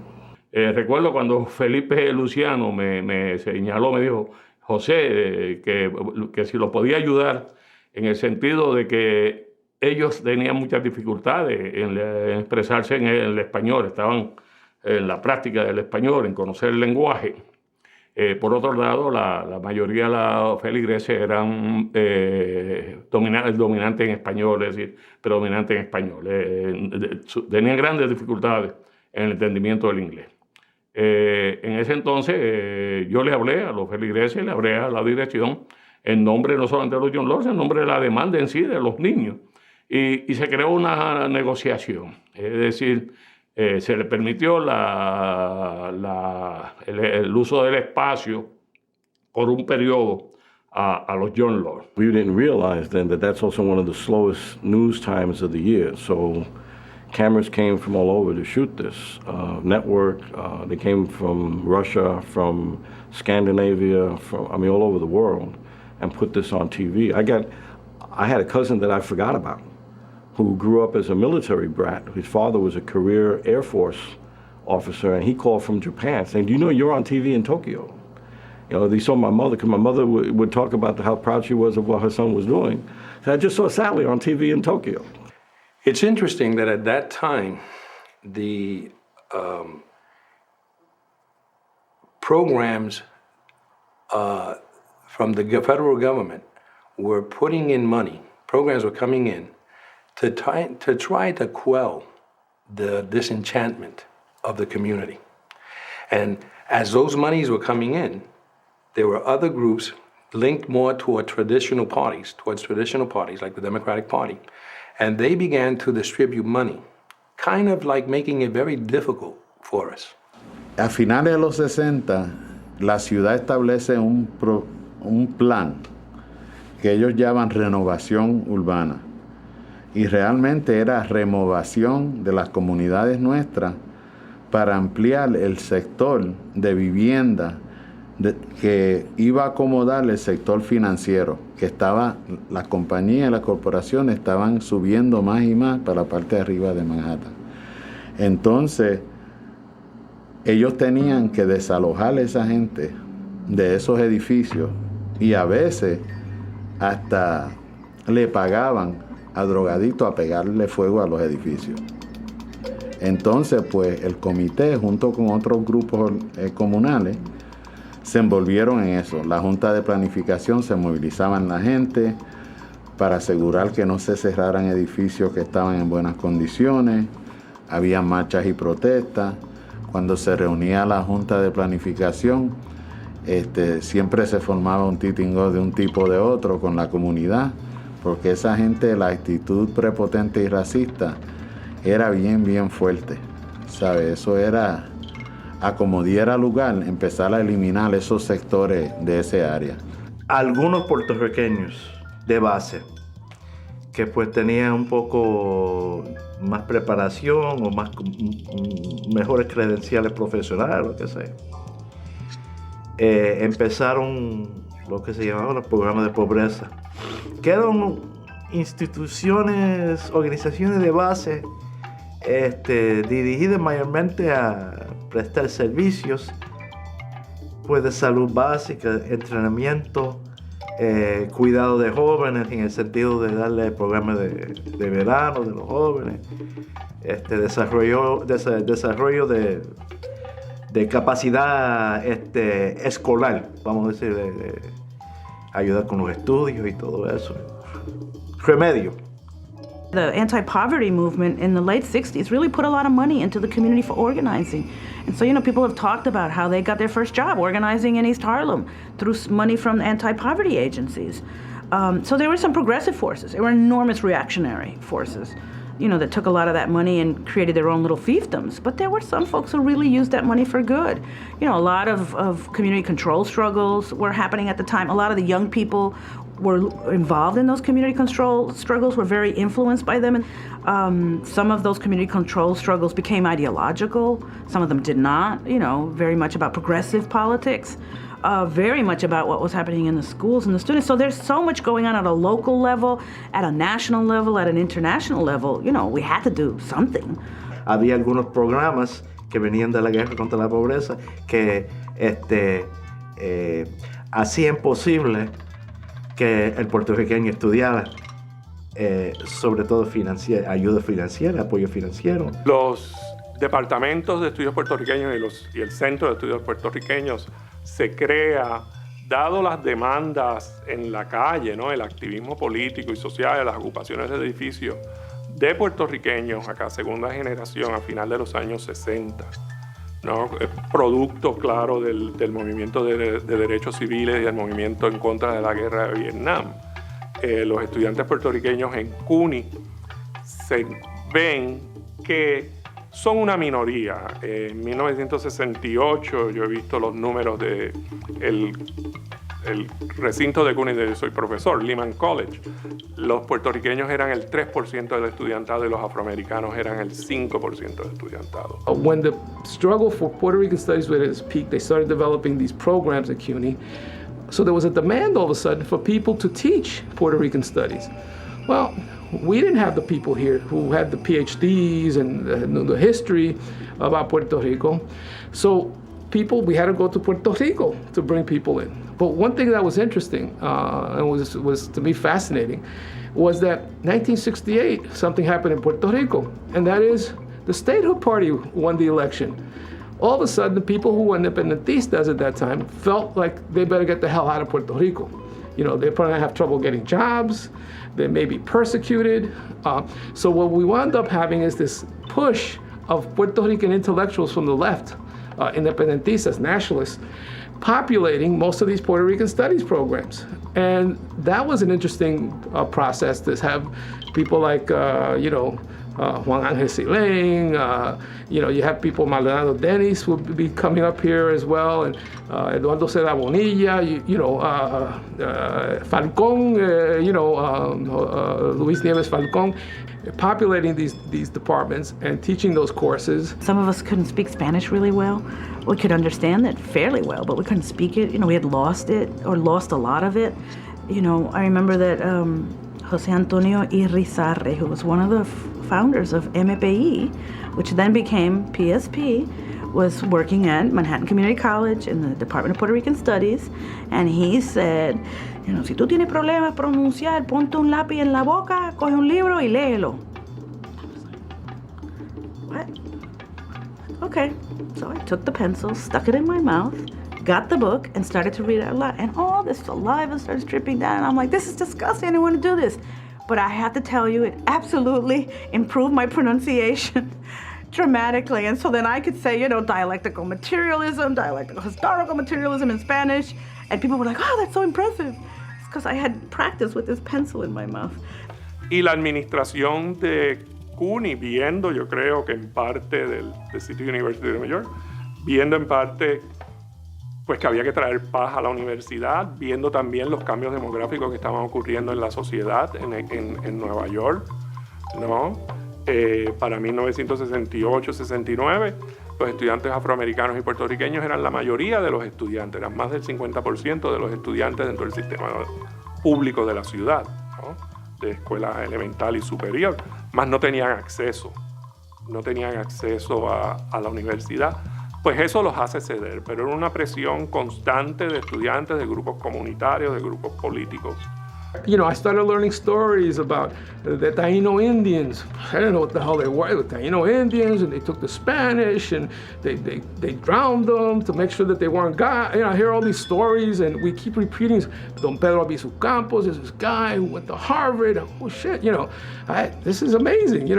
Recuerdo cuando Felipe Luciano me señaló, me dijo, José, que si lo podía ayudar en el sentido de que ellos tenían muchas dificultades en expresarse en el español, estaban en la práctica del español, en conocer el lenguaje. Por otro lado, la mayoría de las feligreses eran dominantes en español, es decir, predominantes en español. Tenían grandes dificultades en el entendimiento del inglés. En ese entonces yo le hablé a los feligreses, le hablé a la dirección en nombre no solamente de los John Lords, en nombre de la demanda en sí de los niños. Y se creó una negociación, es decir, se le permitió el uso del espacio por un periodo a los John Lords. We didn't realize then that that's also one of the slowest news times of the year. So cameras came from all over to shoot this network. They came from Russia, from Scandinavia, all over the world, and put this on TV. I had a cousin that I forgot about, who grew up as a military brat. His father was a career Air Force officer, and he called from Japan saying, do you know you're on TV in Tokyo? You know, they saw my mother, because my mother would talk about how proud she was of what her son was doing. So I just saw Sally on TV in Tokyo. It's interesting that at that time, the programs from the federal government were putting in money. Programs were coming in to try to quell the disenchantment of the community. And as those monies were coming in, there were other groups linked more towards traditional parties like the Democratic Party, and they began to distribute money, kind of like making it very difficult for us. A finales de los 60, la ciudad establece un plan que ellos llaman renovación urbana. Y realmente era renovación de las comunidades nuestras para ampliar el sector de vivienda que iba a acomodar el sector financiero, que las compañías y las corporaciones estaban subiendo más y más para la parte de arriba de Manhattan. Entonces, ellos tenían que desalojar a esa gente de esos edificios y a veces hasta le pagaban a drogaditos a pegarle fuego a los edificios. Entonces, pues, el comité, junto con otros grupos comunales, se envolvieron en eso. La Junta de Planificación se movilizaban la gente para asegurar que no se cerraran edificios que estaban en buenas condiciones. Había marchas y protestas. Cuando se reunía la Junta de Planificación, siempre se formaba un titingo de un tipo o de otro con la comunidad, porque esa gente, la actitud prepotente y racista era bien fuerte, ¿sabe? Eso era, a como diera lugar, empezar a eliminar esos sectores de ese área. Algunos puertorriqueños de base que pues tenían un poco más preparación o mejores credenciales profesionales, lo que sea, empezaron lo que se llamaban los programas de pobreza, que eran organizaciones de base dirigidas mayormente a prestar servicios pues, de salud básica, entrenamiento, cuidado de jóvenes en el sentido de darle programas de verano de los jóvenes, desarrollo de capacidad escolar, vamos a decir, de ayudar con los estudios y todo eso. Remedio. The anti-poverty movement in the late 60s really put a lot of money into the community for organizing. And so, people have talked about how they got their first job organizing in East Harlem through money from anti-poverty agencies. So there were some progressive forces. There were enormous reactionary forces, that took a lot of that money and created their own little fiefdoms. But there were some folks who really used that money for good. A lot of community control struggles were happening at the time. A lot of the young people were involved in those community control struggles, were very influenced by them. And some of those community control struggles became ideological. Some of them did not, very much about progressive politics, very much about what was happening in the schools and the students. So there's so much going on at a local level, at a national level, at an international level. We had to do something. Había algunos programas que venían de la guerra contra la pobreza que hacían posible que el puertorriqueño estudiara, sobre todo ayuda financiera, apoyo financiero. Los departamentos de estudios puertorriqueños y el Centro de Estudios Puertorriqueños se crea, dado las demandas en la calle, el activismo político y social, las ocupaciones de edificios de puertorriqueños, acá segunda generación, a final de los años 60. Producto, claro, del movimiento de derechos civiles y del movimiento en contra de la guerra de Vietnam. Los estudiantes puertorriqueños en CUNY se ven que son una minoría. En 1968 yo he visto los números del recinto de CUNY donde soy profesor, Lehman College. Los puertorriqueños eran el 3% del estudiantado y los afroamericanos eran el 5% del estudiantado. When the struggle for Puerto Rican studies was at its peak, they started developing these programs at CUNY. So there was a demand all of a sudden for people to teach Puerto Rican studies. Well, we didn't have the people here who had the PhDs and the history about Puerto Rico. So we had to go to Puerto Rico to bring people in. But one thing that was interesting and was to me fascinating was that 1968, something happened in Puerto Rico, and that is the Statehood Party won the election. All of a sudden, the people who were independentistas at that time felt like they better get the hell out of Puerto Rico. They're probably gonna have trouble getting jobs, they may be persecuted. So what we wound up having is this push of Puerto Rican intellectuals from the left, independentistas, nationalists, populating most of these Puerto Rican studies programs. And that was an interesting process to have people like, Juan Ángel Silén, you have people, Maldonado Dennis will be coming up here as well, and Eduardo Seda Bonilla, Falcón, Luis Nieves Falcón, populating these departments and teaching those courses. Some of us couldn't speak Spanish really well. We could understand it fairly well, but we couldn't speak it. We had lost it, or lost a lot of it. I remember that Jose Antonio Irizarry, who was one of the founders of MPI, which then became PSP, was working at Manhattan Community College in the Department of Puerto Rican Studies, and he said, si tú tienes problemas pronunciar, ponte un lápiz en la boca, coge un libro y léelo. What? Okay, so I took the pencil, stuck it in my mouth, got the book, and started to read it out loud, and all this saliva starts dripping down, and I'm like, this is disgusting, I didn't want to do this. But I have to tell you, it absolutely improved my pronunciation dramatically. And so then I could say, dialectical materialism, dialectical historical materialism in Spanish. And people were like, oh, that's so impressive. It's because I had practice with this pencil in my mouth. Y la administración de CUNY, viendo, yo creo que en parte del City University de New York, viendo en parte pues que había que traer paz a la universidad, viendo también los cambios demográficos que estaban ocurriendo en la sociedad en Nueva York, para 1968-69, los estudiantes afroamericanos y puertorriqueños eran la mayoría de los estudiantes, eran más del 50% de los estudiantes dentro del sistema público de la ciudad, de escuela elemental y superior, más no tenían acceso a la universidad. Pues eso los hace ceder, pero era una presión constante de estudiantes, de grupos comunitarios, de grupos políticos, I started learning stories about the Taino Indians. I didn't know what the hell they were. The Taino Indians, and they took the Spanish, and they drowned them to make sure that they weren't God. I hear all these stories, and we keep repeating. Don Pedro Albizu Campos is this guy who went to Harvard. Oh shit, this is amazing,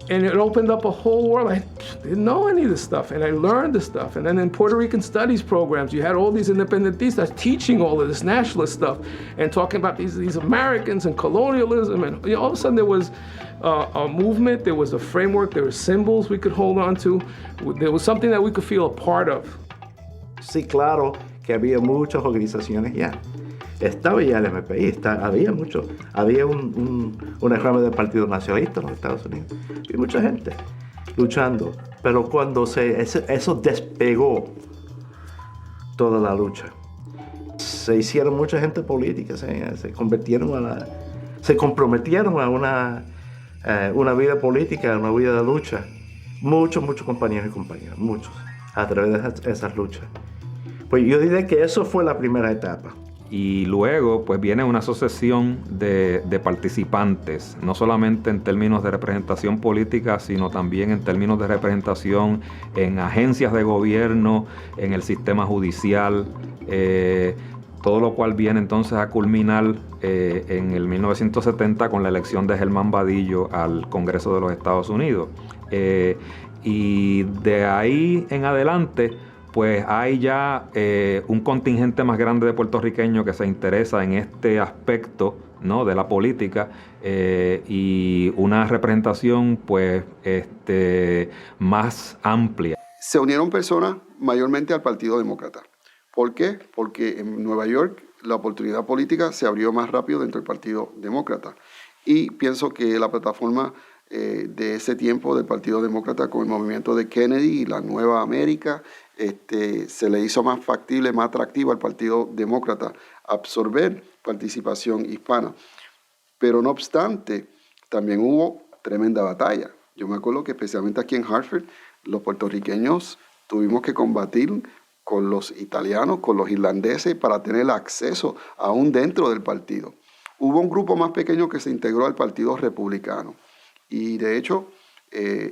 And it opened up a whole world. I didn't know any of this stuff, and I learned this stuff. And then in Puerto Rican studies programs, you had all these independentistas teaching all of this nationalist stuff and talking about these Americans and colonialism. And all of a sudden there was a movement, there was a framework, there were symbols we could hold on to. There was something that we could feel a part of. Sí, claro que había muchas organizaciones ya. Estaba ya el MPI, había mucho. Había una rama del Partido Nacionalista en los Estados Unidos. Y mucha gente luchando. Pero cuando eso despegó toda la lucha, se hicieron mucha gente política, se comprometieron a una vida política, a una vida de lucha. Muchos compañeros y compañeras, muchos, a través de esas luchas. Pues yo diría que eso fue la primera etapa. Y luego pues viene una sucesión de participantes, no solamente en términos de representación política, sino también en términos de representación en agencias de gobierno, en el sistema judicial, todo lo cual viene entonces a culminar en el 1970 con la elección de Germán Badillo al Congreso de los Estados Unidos. Y de ahí en adelante pues hay ya un contingente más grande de puertorriqueños que se interesa en este aspecto, ¿no?, de la política y una representación pues más amplia. Se unieron personas mayormente al Partido Demócrata. ¿Por qué? Porque en Nueva York la oportunidad política se abrió más rápido dentro del Partido Demócrata. Y pienso que la plataforma de ese tiempo del Partido Demócrata con el movimiento de Kennedy y la Nueva América, se le hizo más factible, más atractivo al Partido Demócrata absorber participación hispana. Pero no obstante, también hubo tremenda batalla. Yo me acuerdo que especialmente aquí en Hartford, los puertorriqueños tuvimos que combatir con los italianos, con los irlandeses, para tener acceso aún dentro del partido. Hubo un grupo más pequeño que se integró al Partido Republicano. Y de hecho,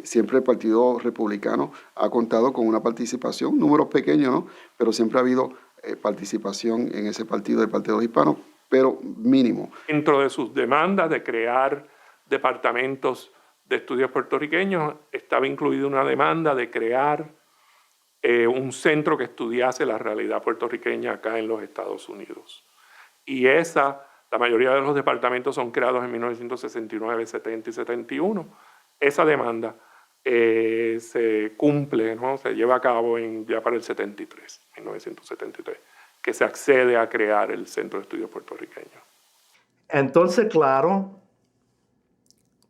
siempre el Partido Republicano ha contado con una participación, números pequeños, ¿no? Pero siempre ha habido participación en ese partido, del Partido Hispano, pero mínimo. Dentro de sus demandas de crear departamentos de estudios puertorriqueños, estaba incluida una demanda de crear un centro que estudiase la realidad puertorriqueña acá en los Estados Unidos. Y la mayoría de los departamentos son creados en 1969, 70 y 71. Esa demanda se cumple, ¿no? Se lleva a cabo ya para el 1973, que se accede a crear el Centro de Estudios Puertorriqueños. Entonces, claro,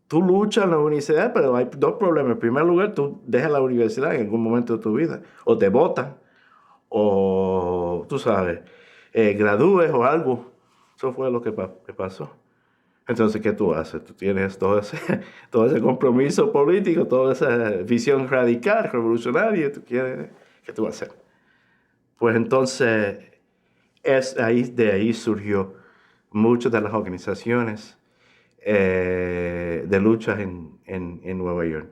tú luchas en la universidad, pero hay dos problemas. En primer lugar, tú dejas la universidad en algún momento de tu vida, o te botan, o tú sabes, gradúes o algo. Eso fue lo que pasó. Entonces, ¿qué tú haces? Tú tienes todo ese compromiso político, toda esa visión radical, revolucionaria, ¿qué tú vas a hacer? Pues entonces, de ahí surgió muchas de las organizaciones de luchas en Nueva York.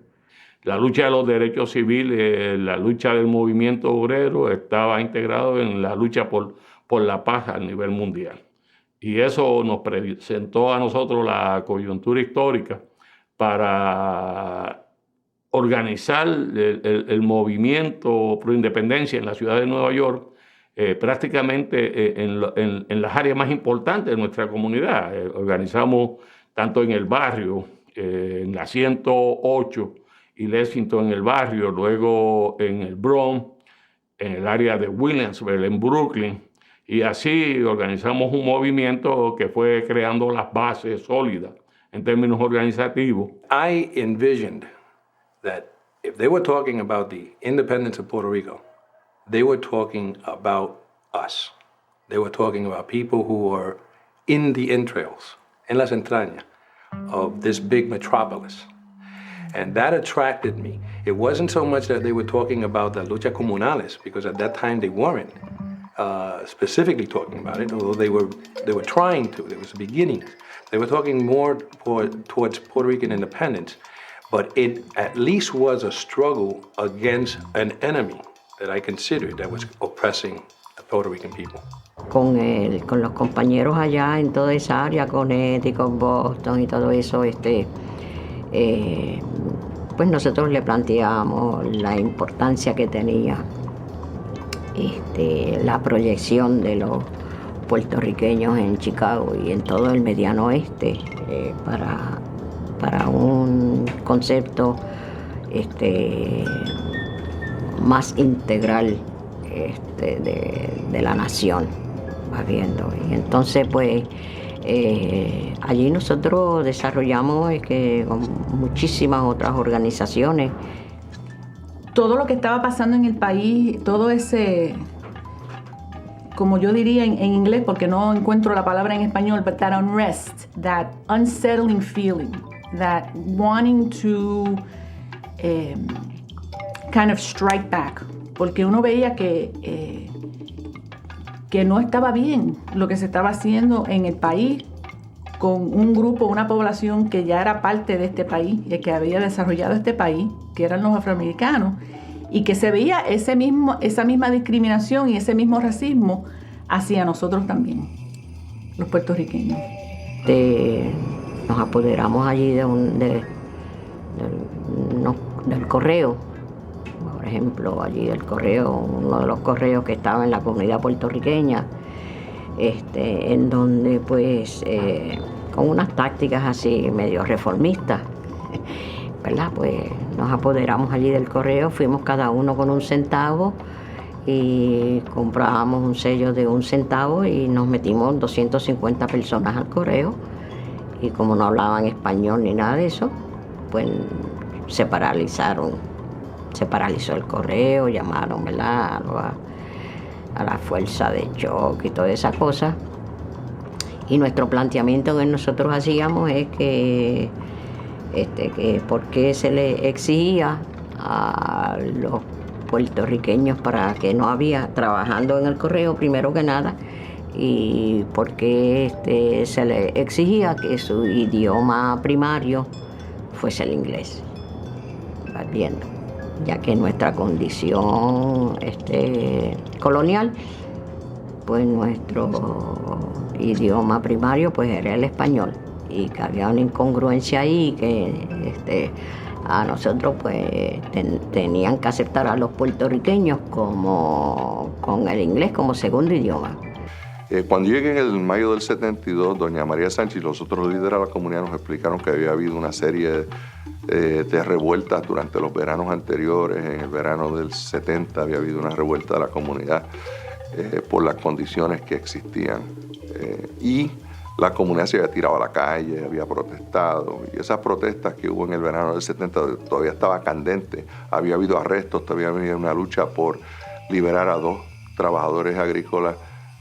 La lucha de los derechos civiles, la lucha del movimiento obrero estaba integrado en la lucha por la paz a nivel mundial. Y eso nos presentó a nosotros la coyuntura histórica para organizar el movimiento pro independencia en la ciudad de Nueva York, prácticamente en las áreas más importantes de nuestra comunidad. Organizamos tanto en el barrio, en la 108 y Lexington en el barrio, luego en el Bronx, en el área de Williamsburg, en Brooklyn. Y así organizamos un movimiento que fue creando las bases sólidas en términos organizativos. I envisioned that if they were talking about the independence of Puerto Rico, they were talking about us. They were talking about people who were in the entrails, en las entrañas of this big metropolis. And that attracted me. It wasn't so much that they were talking about the luchas comunales, because at that time they weren't. specifically talking about it, although they were trying to. There was a beginning. They were talking more towards Puerto Rican independence, but it at least was a struggle against an enemy that I considered that was oppressing the Puerto Rican people. Con los compañeros allá en toda esa área, Connecticut, Boston y todo eso, pues nosotros le planteamos la importancia que tenía la proyección de los puertorriqueños en Chicago y en todo el mediano oeste para un concepto más integral de la nación, vas viendo. Y entonces pues allí nosotros desarrollamos con muchísimas otras organizaciones. Todo lo que estaba pasando en el país, todo ese, como yo diría en inglés, porque no encuentro la palabra en español, but that unrest, that unsettling feeling, that wanting to kind of strike back, porque uno veía que no estaba bien lo que se estaba haciendo en el país con un grupo, una población que ya era parte de este país, que había desarrollado este país, que eran los afroamericanos, y que se veía esa misma discriminación y ese mismo racismo hacia nosotros también, los puertorriqueños. Nos apoderamos allí del correo. Por ejemplo, allí del correo, uno de los correos que estaba en la comunidad puertorriqueña, en donde pues con unas tácticas así medio reformistas, ¿verdad? Pues nos apoderamos allí del correo, fuimos cada uno con 1 centavo y comprábamos un sello de 1 centavo y nos metimos 250 personas al correo, y como no hablaban español ni nada de eso, pues se paralizó el correo, llamaron, ¿verdad?, a la fuerza de choque y toda esa cosa. Y nuestro planteamiento que nosotros hacíamos es que por qué se le exigía a los puertorriqueños para que no había trabajando en el correo, primero que nada, y por qué se le exigía que su idioma primario fuese el inglés. ¿Vas viendo? Ya que nuestra condición colonial, pues nuestro idioma primario pues era el español, y que había una incongruencia ahí que a nosotros pues tenían que aceptar a los puertorriqueños con el inglés como segundo idioma. Cuando llegué en el mayo del 72, doña María Sánchez y los otros líderes de la comunidad nos explicaron que había habido una serie de revueltas durante los veranos anteriores. En el verano del 70 había habido una revuelta de la comunidad por las condiciones que existían. Y la comunidad se había tirado a la calle, había protestado. Y esas protestas que hubo en el verano del 70 todavía estaba candente. Había habido arrestos, todavía había una lucha por liberar a 2 trabajadores agrícolas,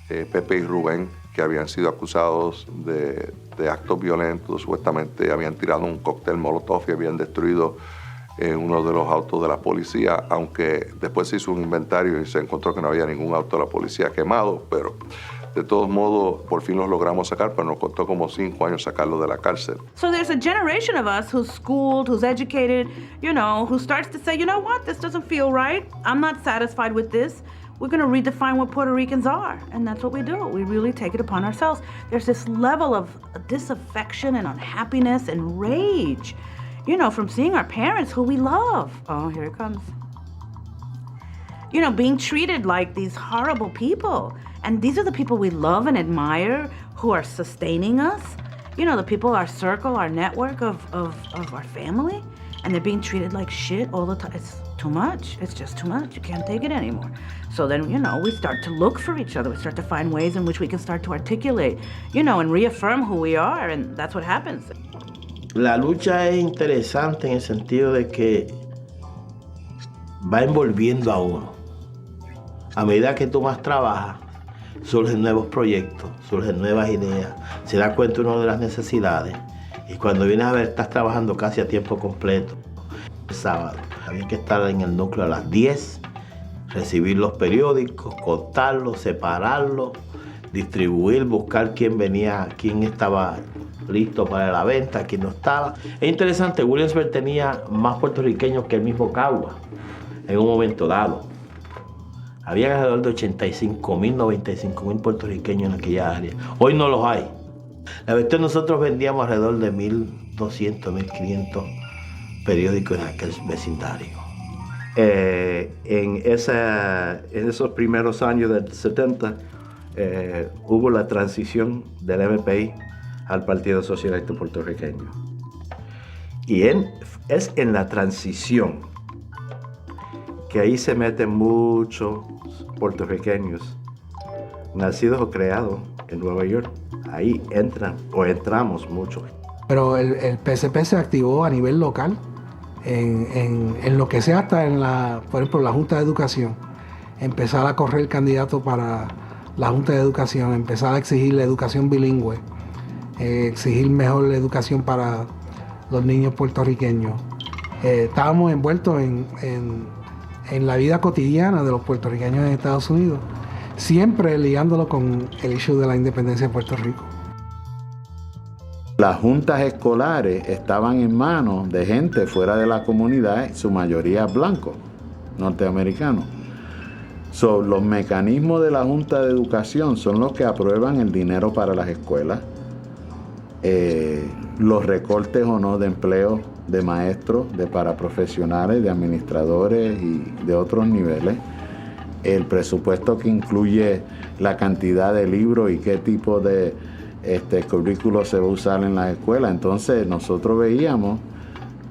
Pepe y Rubén, que habían sido acusados de actos violentos. Supuestamente habían tirado un cóctel molotov y habían destruido uno de los autos de la policía, aunque después se hizo un inventario y se encontró que no había ningún auto de la policía quemado, pero de todos modos por fin los logramos sacar, pero nos costó como 5 años sacarlos de la cárcel. So there's a generation of us who's schooled, who's educated, who starts to say, you know what, this doesn't feel right. I'm not satisfied with this. We're going to redefine what Puerto Ricans are. And that's what we do. We really take it upon ourselves. There's this level of disaffection and unhappiness and rage, from seeing our parents who we love. Oh, here it comes. Being treated like these horrible people. And these are the people we love and admire who are sustaining us. The people, our circle, our network of our family. And they're being treated like shit all the time. It's too much. It's just too much. You can't take it anymore. So then, we start to look for each other. We start to find ways in which we can start to articulate, and reaffirm who we are. And that's what happens. La lucha es interesante en el sentido de que va envolviendo a uno. A medida que tú más trabajas, surgen nuevos proyectos, surgen nuevas ideas, se da cuenta uno de las necesidades. Y cuando vienes a ver, estás trabajando casi a tiempo completo. El sábado había que estar en el núcleo a las 10, recibir los periódicos, contarlos, separarlos, distribuir, buscar quién venía, quién estaba listo para la venta, quién no estaba. Es interesante, Williamsburg tenía más puertorriqueños que el mismo Cagua en un momento dado. Había alrededor de 85,000, 95,000 puertorriqueños en aquella área. Hoy no los hay. La verdad, nosotros vendíamos alrededor de 1,200, 1,500 periódicos en aquel vecindario. En esos primeros años del 70 hubo la transición del MPI al Partido Socialista Puertorriqueño. Y es en la transición que ahí se meten muchos puertorriqueños nacidos o creados en Nueva York. Ahí entran o entramos muchos. Pero el PSP se activó a nivel local, en lo que sea, hasta en por ejemplo, la Junta de Educación. Empezar a correr candidato para la Junta de Educación, empezar a exigir la educación bilingüe, exigir mejor educación para los niños puertorriqueños. Estábamos envueltos en la vida cotidiana de los puertorriqueños en Estados Unidos, siempre ligándolo con el issue de la independencia de Puerto Rico. Las juntas escolares estaban en manos de gente fuera de la comunidad, su mayoría blancos, norteamericanos. Los mecanismos de la Junta de Educación son los que aprueban el dinero para las escuelas, los recortes o no de empleo de maestros, de paraprofesionales, de administradores y de otros niveles, el presupuesto que incluye la cantidad de libros y qué tipo de currículo se va a usar en las escuelas. Entonces nosotros veíamos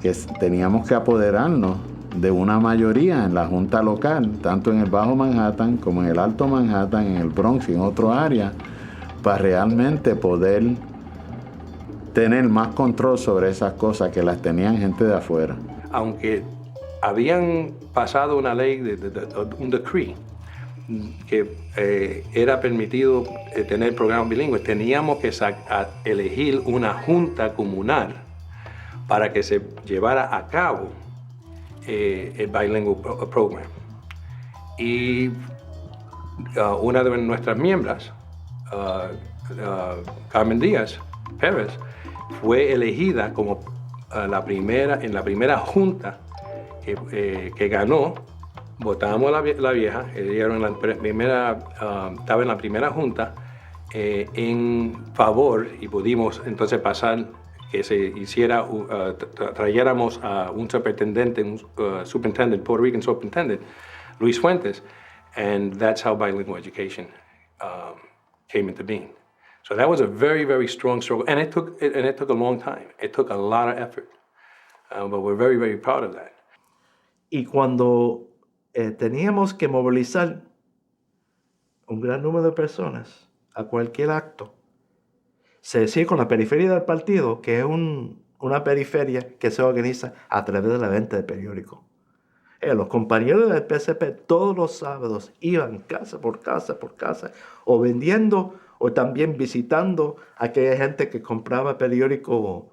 que teníamos que apoderarnos de una mayoría en la Junta local, tanto en el Bajo Manhattan como en el Alto Manhattan, en el Bronx y en otras áreas, para realmente poder tener más control sobre esas cosas que las tenían gente de afuera. Aunque habían pasado una ley, un decree, que era permitido tener programas bilingües, teníamos que elegir una junta comunal para que se llevara a cabo el bilingual program. Y una de nuestras miembros, Carmen Díaz Pérez, fue elegida como en la primera junta que ganó. Votamos a la vieja, ella estaba en la primera junta en favor, y pudimos entonces pasar que se hiciera, trayéramos a un superintendente, Puerto Rican superintendent, Luis Fuentes, and that's how bilingual education came into being. So that was a very, very strong struggle, and it took a long time. It took a lot of effort, but we're very, very proud of that. Y cuando teníamos que movilizar un gran número de personas a cualquier acto, se decía con la periferia del partido, que es una periferia que se organiza a través de la venta de periódicos. Los compañeros del PSP todos los sábados iban casa por casa, o vendiendo o también visitando a aquella gente que compraba periódicos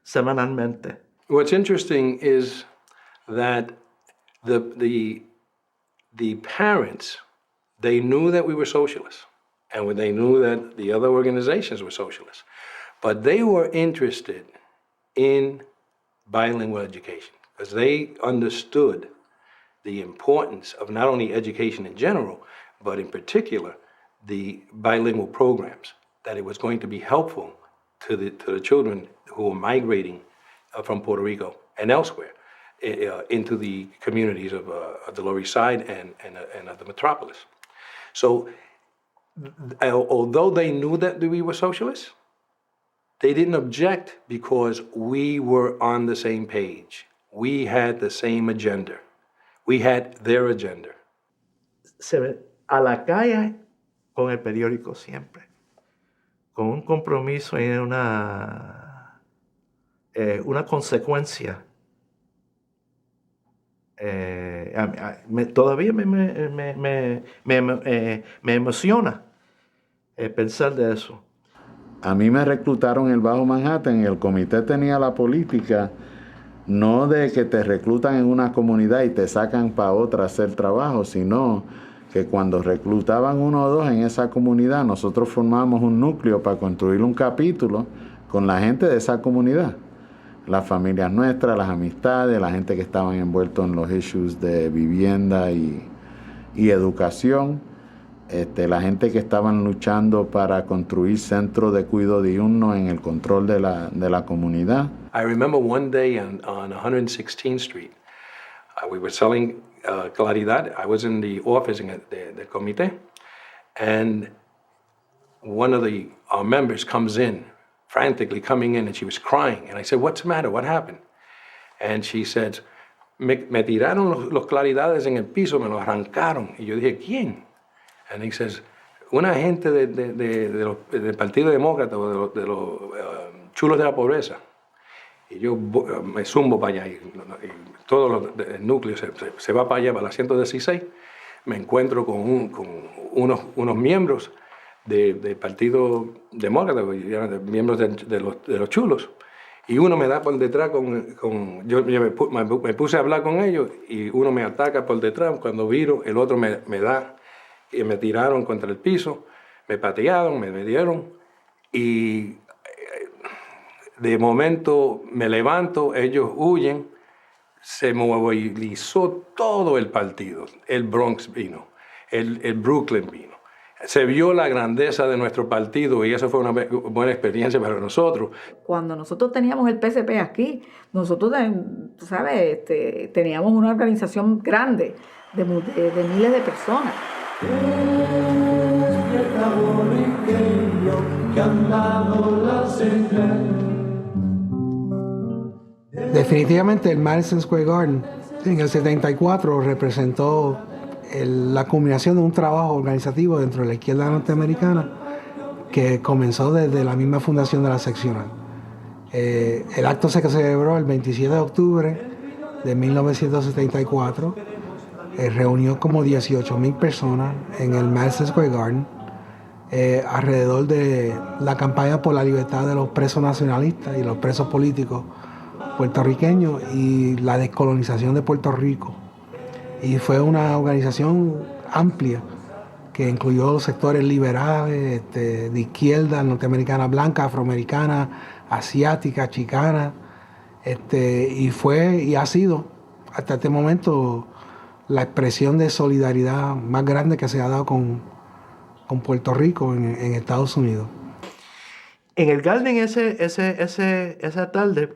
semanalmente. What's interesting is that the parents, they knew that we were socialists, and they knew that the other organizations were socialists, but they were interested in bilingual education because they understood the importance of not only education in general, but in particular the bilingual programs, that it was going to be helpful to the children who were migrating from Puerto Rico and elsewhere into the communities of the Lower East Side and of the metropolis. So although they knew that we were socialists, they didn't object because we were on the same page. We had the same agenda. We had their agenda. Se ve a la calle con el periódico siempre, con un compromiso y una consecuencia. Todavía me emociona pensar de eso. A mí me reclutaron en el Bajo Manhattan y el comité tenía la política no de que te reclutan en una comunidad y te sacan para otra a hacer trabajo, sino que cuando reclutaban uno o dos en esa comunidad, nosotros formamos un núcleo para construir un capítulo con la gente de esa comunidad. Las familias nuestras, las amistades, la gente que estaban envueltos en los issues de vivienda y educación, la gente que estaban luchando para construir centros de cuidado diurno en el control de la comunidad. I remember one day on 116th Street, we were selling Claridad. I was in the office in the comité, and one of our members comes in, frantically coming in, and she was crying. And I said, "What's the matter? What happened?" And she said, me tiraron los Claridades en el piso, me los arrancaron. Y yo dije, ¿quién? And he says, una gente del Partido Demócrata o de los chulos de la pobreza. Y yo me zumbo para allá y todo el núcleo se va para allá, para la 116. Me encuentro con unos miembros del Partido Demócrata, miembros de los chulos. Y uno me da por detrás yo me puse a hablar con ellos y uno me ataca por detrás. Cuando viro, el otro me da y me tiraron contra el piso, me patearon, me dieron y de momento me levanto, ellos huyen, se movilizó todo el partido, el Bronx vino, el Brooklyn vino. Se vio la grandeza de nuestro partido y eso fue una buena experiencia para nosotros. Cuando nosotros teníamos el PSP aquí, nosotros, ¿sabes? Teníamos una organización grande de miles de personas. Definitivamente el Madison Square Garden en el 74 representó la culminación de un trabajo organizativo dentro de la izquierda norteamericana que comenzó desde la misma fundación de la seccional. El acto se celebró el 27 de octubre de 1974. Reunió como 18,000 personas en el Madison Square Garden alrededor de la campaña por la libertad de los presos nacionalistas y los presos políticos puertorriqueños y la descolonización de Puerto Rico. Y fue una organización amplia que incluyó los sectores liberales, de izquierda, norteamericana, blanca, afroamericana, asiática, chicana, y fue y ha sido hasta este momento la expresión de solidaridad más grande que se ha dado con Puerto Rico en Estados Unidos. En el Garden esa tarde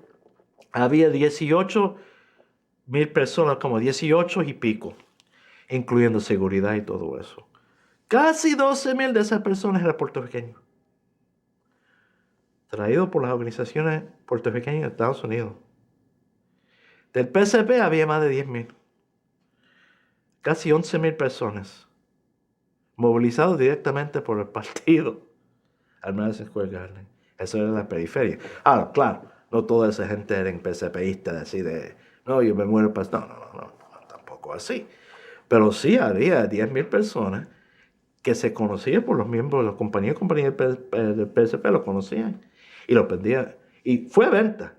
había 18,000 personas, como 18 y pico, incluyendo seguridad y todo eso. Casi 12,000 de esas personas eran puertorriqueños, traídos por las organizaciones puertorriqueñas de Estados Unidos. Del PSP había más de 10,000. Casi 11,000 personas movilizados directamente por el partido al Madison Square Garden. Eso era la periferia. Ahora, claro, no toda esa gente eran PSPistas, así de, no, yo me muero para... No, tampoco así. Pero sí había 10,000 personas que se conocían por los miembros, los compañeros del PSP lo conocían y lo pedían. Y fue venta.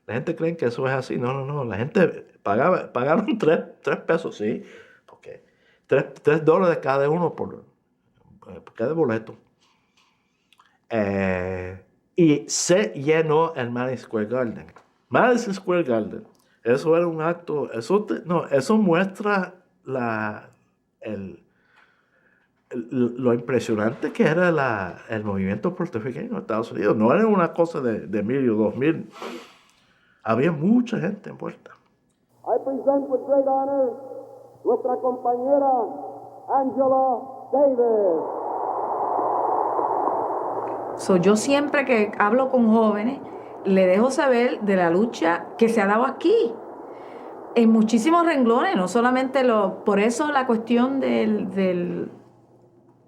La gente cree que eso es así. No. La gente pagaron 3 pesos, sí. Porque $3 cada uno por cada boleto. Y se llenó el Madison Square Garden. Madison Square Garden, eso era un acto, eso muestra lo impresionante que era el movimiento puertorriqueño en Estados Unidos. No era una cosa de 1,000 o 2,000. Había mucha gente envuelta. I present with great honor nuestra compañera Angela Davis. Yo siempre que hablo con jóvenes, le dejo saber de la lucha que se ha dado aquí, en muchísimos renglones, no solamente por eso la cuestión del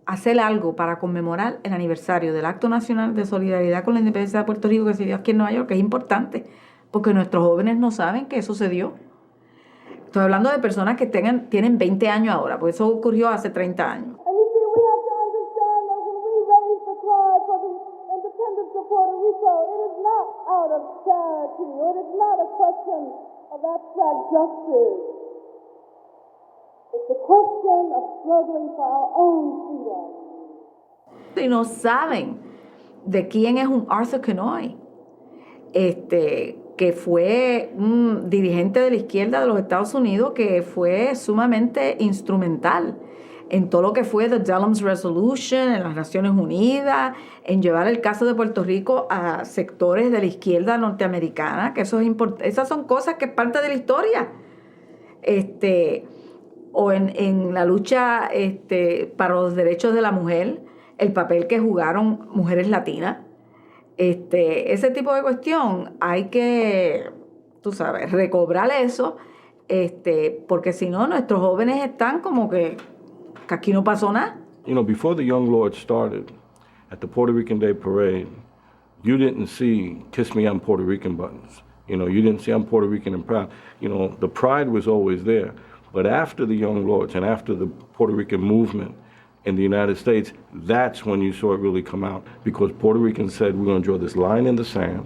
hacer algo para conmemorar el aniversario del Acto Nacional de Solidaridad con la Independencia de Puerto Rico que se dio aquí en Nueva York, que es importante, porque nuestros jóvenes no saben que eso se dio. Estoy hablando de personas que tienen 20 años ahora, porque eso ocurrió hace 30 años. Puerto Rico, it is not out of charity, or it is not a question generation of struggling for our own freedom. Y no saben de quién es un Arthur Kenoy, que fue un dirigente de la izquierda de los Estados Unidos que fue sumamente instrumental en todo lo que fue The Dellums Resolution, en las Naciones Unidas, en llevar el caso de Puerto Rico a sectores de la izquierda norteamericana, que eso es esas son cosas que es parte de la historia. O en la lucha para los derechos de la mujer, el papel que jugaron mujeres latinas. Ese tipo de cuestión hay que, tú sabes, recobrar eso, porque si no, nuestros jóvenes están como que aquí no pasó nada. You know, before the Young Lords started, at the Puerto Rican Day Parade, you didn't see Kiss Me I'm Puerto Rican buttons. You know, you didn't see I'm Puerto Rican and proud. You know, the pride was always there. But after the Young Lords and after the Puerto Rican movement in the United States, that's when you saw it really come out, because Puerto Ricans said, we're going to draw this line in the sand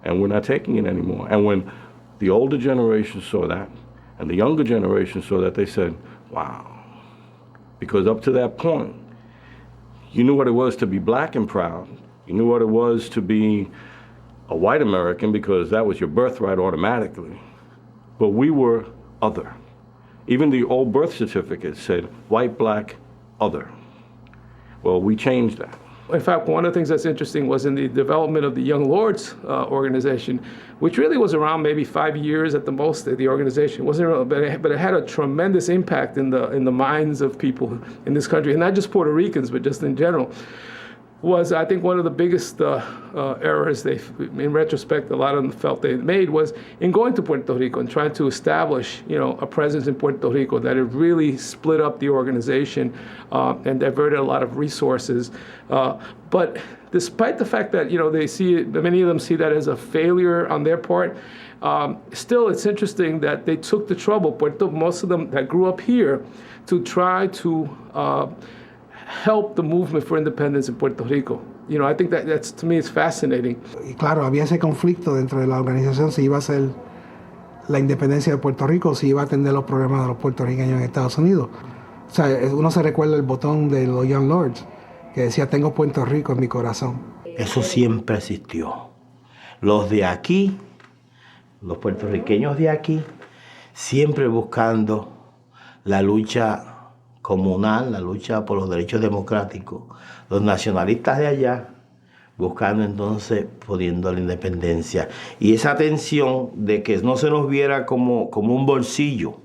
and we're not taking it anymore. And when the older generation saw that and the younger generation saw that, they said, wow. Because up to that point, you knew what it was to be black and proud. You knew what it was to be a white American, because that was your birthright automatically. But we were other. Even the old birth certificate said white, black, other. Well, we changed that. In fact, one of the things that's interesting was in the development of the Young Lords organization, which really was around maybe 5 years at the most. The organization wasn't, but it had a tremendous impact in the minds of people in this country, and not just Puerto Ricans, but just in general. Was, I think, one of the biggest errors they, in retrospect, a lot of them felt they made was in going to Puerto Rico and trying to establish, a presence in Puerto Rico, that it really split up the organization and diverted a lot of resources. But despite the fact that, they see it, many of them see that as a failure on their part, still it's interesting that they took the trouble, most of them that grew up here, to try to help the movement for independence in Puerto Rico. I think that's, to me, it's fascinating. Y claro, había ese conflicto dentro de la organización si iba a ser la independencia de Puerto Rico o si iba a atender los problemas de los puertorriqueños en Estados Unidos. O sea, uno se recuerda el botón de los Young Lords que decía, tengo Puerto Rico en mi corazón. Eso siempre existió. Los de aquí, los puertorriqueños de aquí, siempre buscando la lucha comunal, la lucha por los derechos democráticos, los nacionalistas de allá buscando entonces poniendo la independencia. Y esa tensión de que no se nos viera como un bolsillo,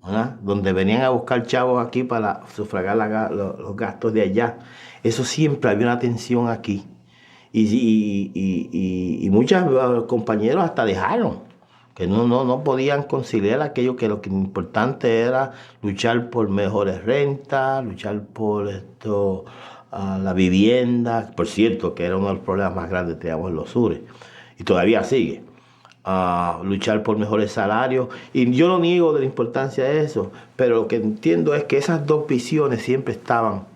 ¿verdad?, donde venían a buscar chavos aquí para sufragar los gastos de allá. Eso siempre había una tensión aquí. Y muchos compañeros hasta dejaron, que no podían conciliar aquello, que lo que importante era luchar por mejores rentas, luchar por la vivienda, por cierto, que era uno de los problemas más grandes que teníamos en los sures, y todavía sigue, luchar por mejores salarios, y yo no niego de la importancia de eso, pero lo que entiendo es que esas dos visiones siempre estaban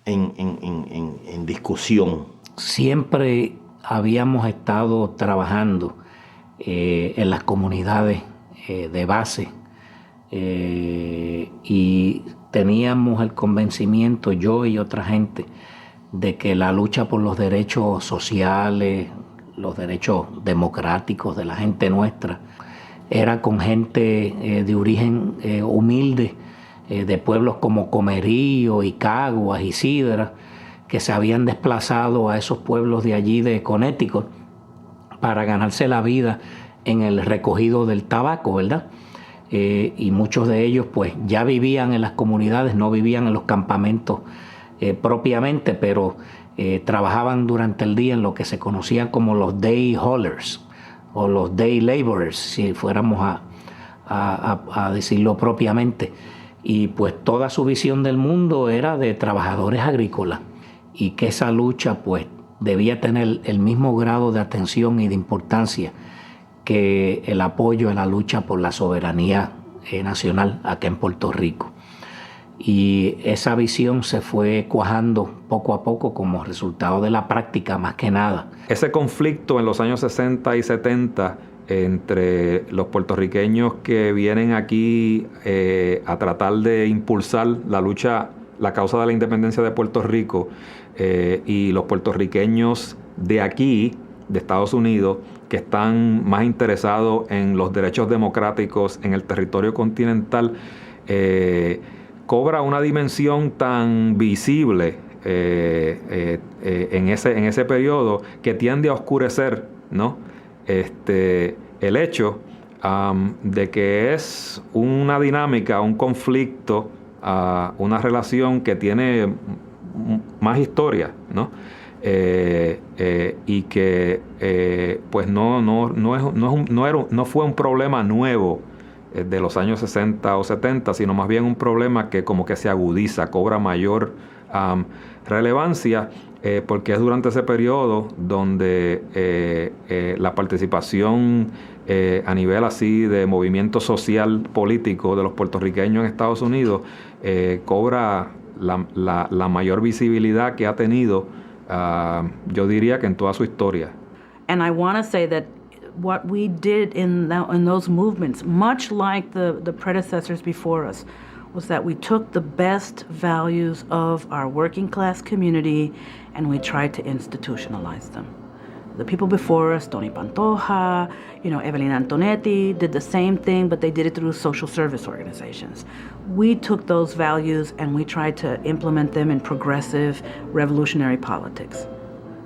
en discusión. Siempre habíamos estado trabajando en las comunidades de base y teníamos el convencimiento, yo y otra gente, de que la lucha por los derechos sociales, los derechos democráticos de la gente nuestra, era con gente de origen humilde, de pueblos como Comerío y Caguas y Sidra, que se habían desplazado a esos pueblos de allí de Connecticut para ganarse la vida en el recogido del tabaco, ¿verdad? Y muchos de ellos pues ya vivían en las comunidades, no vivían en los campamentos propiamente, pero trabajaban durante el día en lo que se conocían como los day haulers o los day laborers, si fuéramos a decirlo propiamente. Y pues toda su visión del mundo era de trabajadores agrícolas, y que esa lucha pues debía tener el mismo grado de atención y de importancia que el apoyo a la lucha por la soberanía nacional acá en Puerto Rico. Y esa visión se fue cuajando poco a poco como resultado de la práctica más que nada. Ese conflicto en los años 60 y 70 entre los puertorriqueños que vienen aquí a tratar de impulsar la causa de la independencia de Puerto Rico, y los puertorriqueños de aquí, de Estados Unidos, que están más interesados en los derechos democráticos en el territorio continental, cobra una dimensión tan visible en ese periodo que tiende a oscurecer, ¿no? El hecho de que es una dinámica, un conflicto, una relación que tiene más historia, ¿no? Y que pues no fue un problema nuevo de los años 60 o 70, sino más bien un problema que como que se agudiza, cobra mayor relevancia, porque es durante ese periodo donde la participación a nivel así de movimiento social político de los puertorriqueños en Estados Unidos cobra la mayor visibilidad que ha tenido, yo diría que en toda su historia. And I want to say that what we did in those movements, much like the predecessors before us, was that we took the best values of our working class community and we tried to institutionalize them. The people before us, Tony Pantoja, Evelyn Antonetti, did the same thing, but they did it through social service organizations. We took those values and we tried to implement them in progressive, revolutionary politics.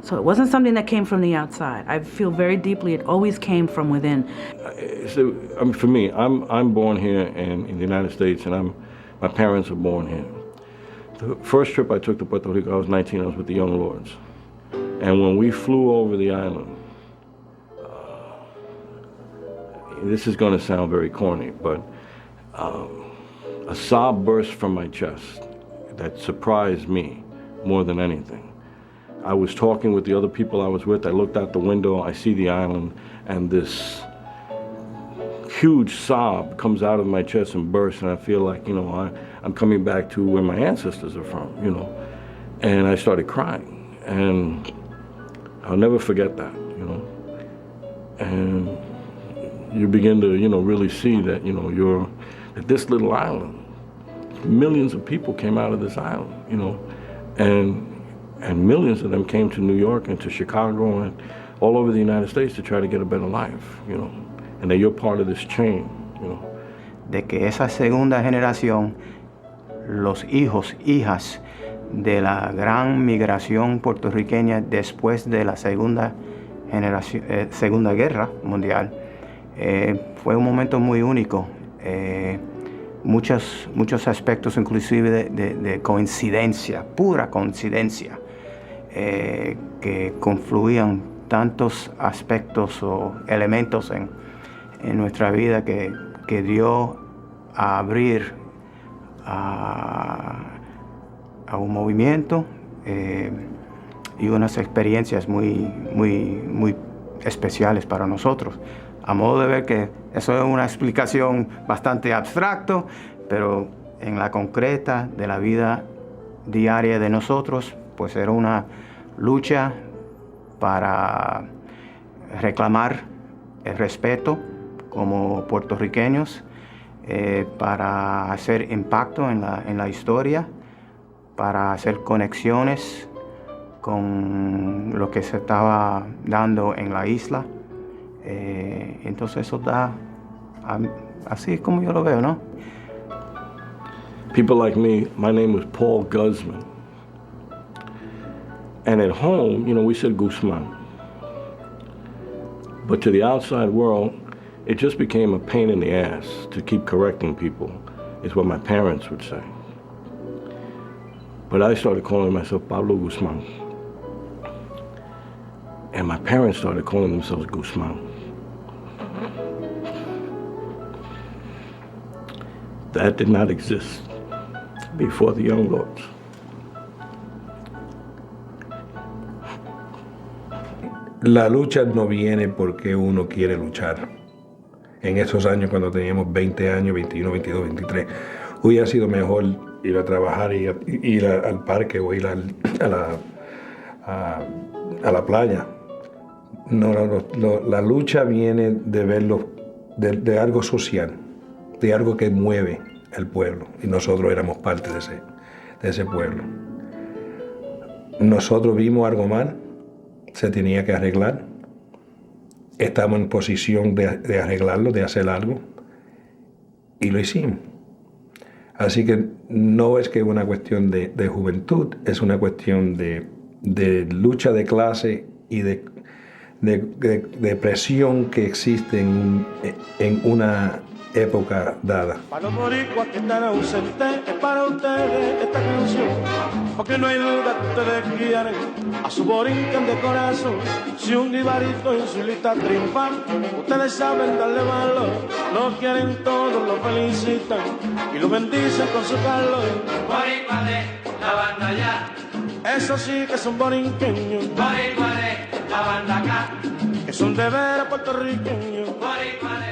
So it wasn't something that came from the outside. I feel very deeply it always came from within. So, for me, I'm born here in the United States, and my parents are born here. The first trip I took to Puerto Rico, I was 19, I was with the Young Lords. And when we flew over the island, this is going to sound very corny, but a sob burst from my chest that surprised me more than anything. I was talking with the other people I was with. I looked out the window, I see the island, and this huge sob comes out of my chest and bursts, and I feel like, I'm coming back to where my ancestors are from, And I started crying, and I'll never forget that, And you begin to, really see that, you're at this little island. Millions of people came out of this island, and millions of them came to New York and to Chicago and all over the United States to try to get a better life, And that you're part of this chain, De que esa segunda generación, los hijas de la gran migración puertorriqueña después de la Segunda Guerra Mundial, fue un momento muy único. Muchos aspectos, inclusive de coincidencia, pura coincidencia, que confluían tantos aspectos o elementos en nuestra vida que dio a abrir a un movimiento y unas experiencias muy especiales para nosotros. A modo de ver que eso es una explicación bastante abstracta, pero en la concreta de la vida diaria de nosotros, pues era una lucha para reclamar el respeto como puertorriqueños, para hacer impacto en la historia, para hacer conexiones con lo que se estaba dando en la isla. Entonces eso da, así es como yo lo veo, ¿no? People like me, my name was Paul Guzman. And at home, we said Guzman. But to the outside world, it just became a pain in the ass to keep correcting people, is what my parents would say. But I started calling myself Pablo Guzman. And my parents started calling themselves Guzman. That did not exist before the Young Lords. La lucha no viene porque uno quiere luchar. En esos años, cuando teníamos 20 años, 21, 22, 23, hubiera sido mejor ir a trabajar, ir al parque o ir a la playa. No, la lucha viene de verlo, de algo social, de algo que mueve el pueblo, y nosotros éramos parte de ese pueblo. Nosotros vimos algo mal, se tenía que arreglar, estamos en posición de arreglarlo, de hacer algo, y lo hicimos. Así que no es que es una cuestión de juventud, es una cuestión de lucha de clase y de presión que existe en una época dada. Para los boricuas que están ausentes, es para ustedes esta canción, porque no hay duda que ustedes quieren a su borinquen de corazón. Si un guibarito en su lista triunfa, ustedes saben darle valor, lo quieren todos, lo felicitan y lo bendicen con su calor. Boricua de la banda ya, eso sí que son borinqueños. boricua de la banda acá, Que son de veras puertorriqueños. boricua de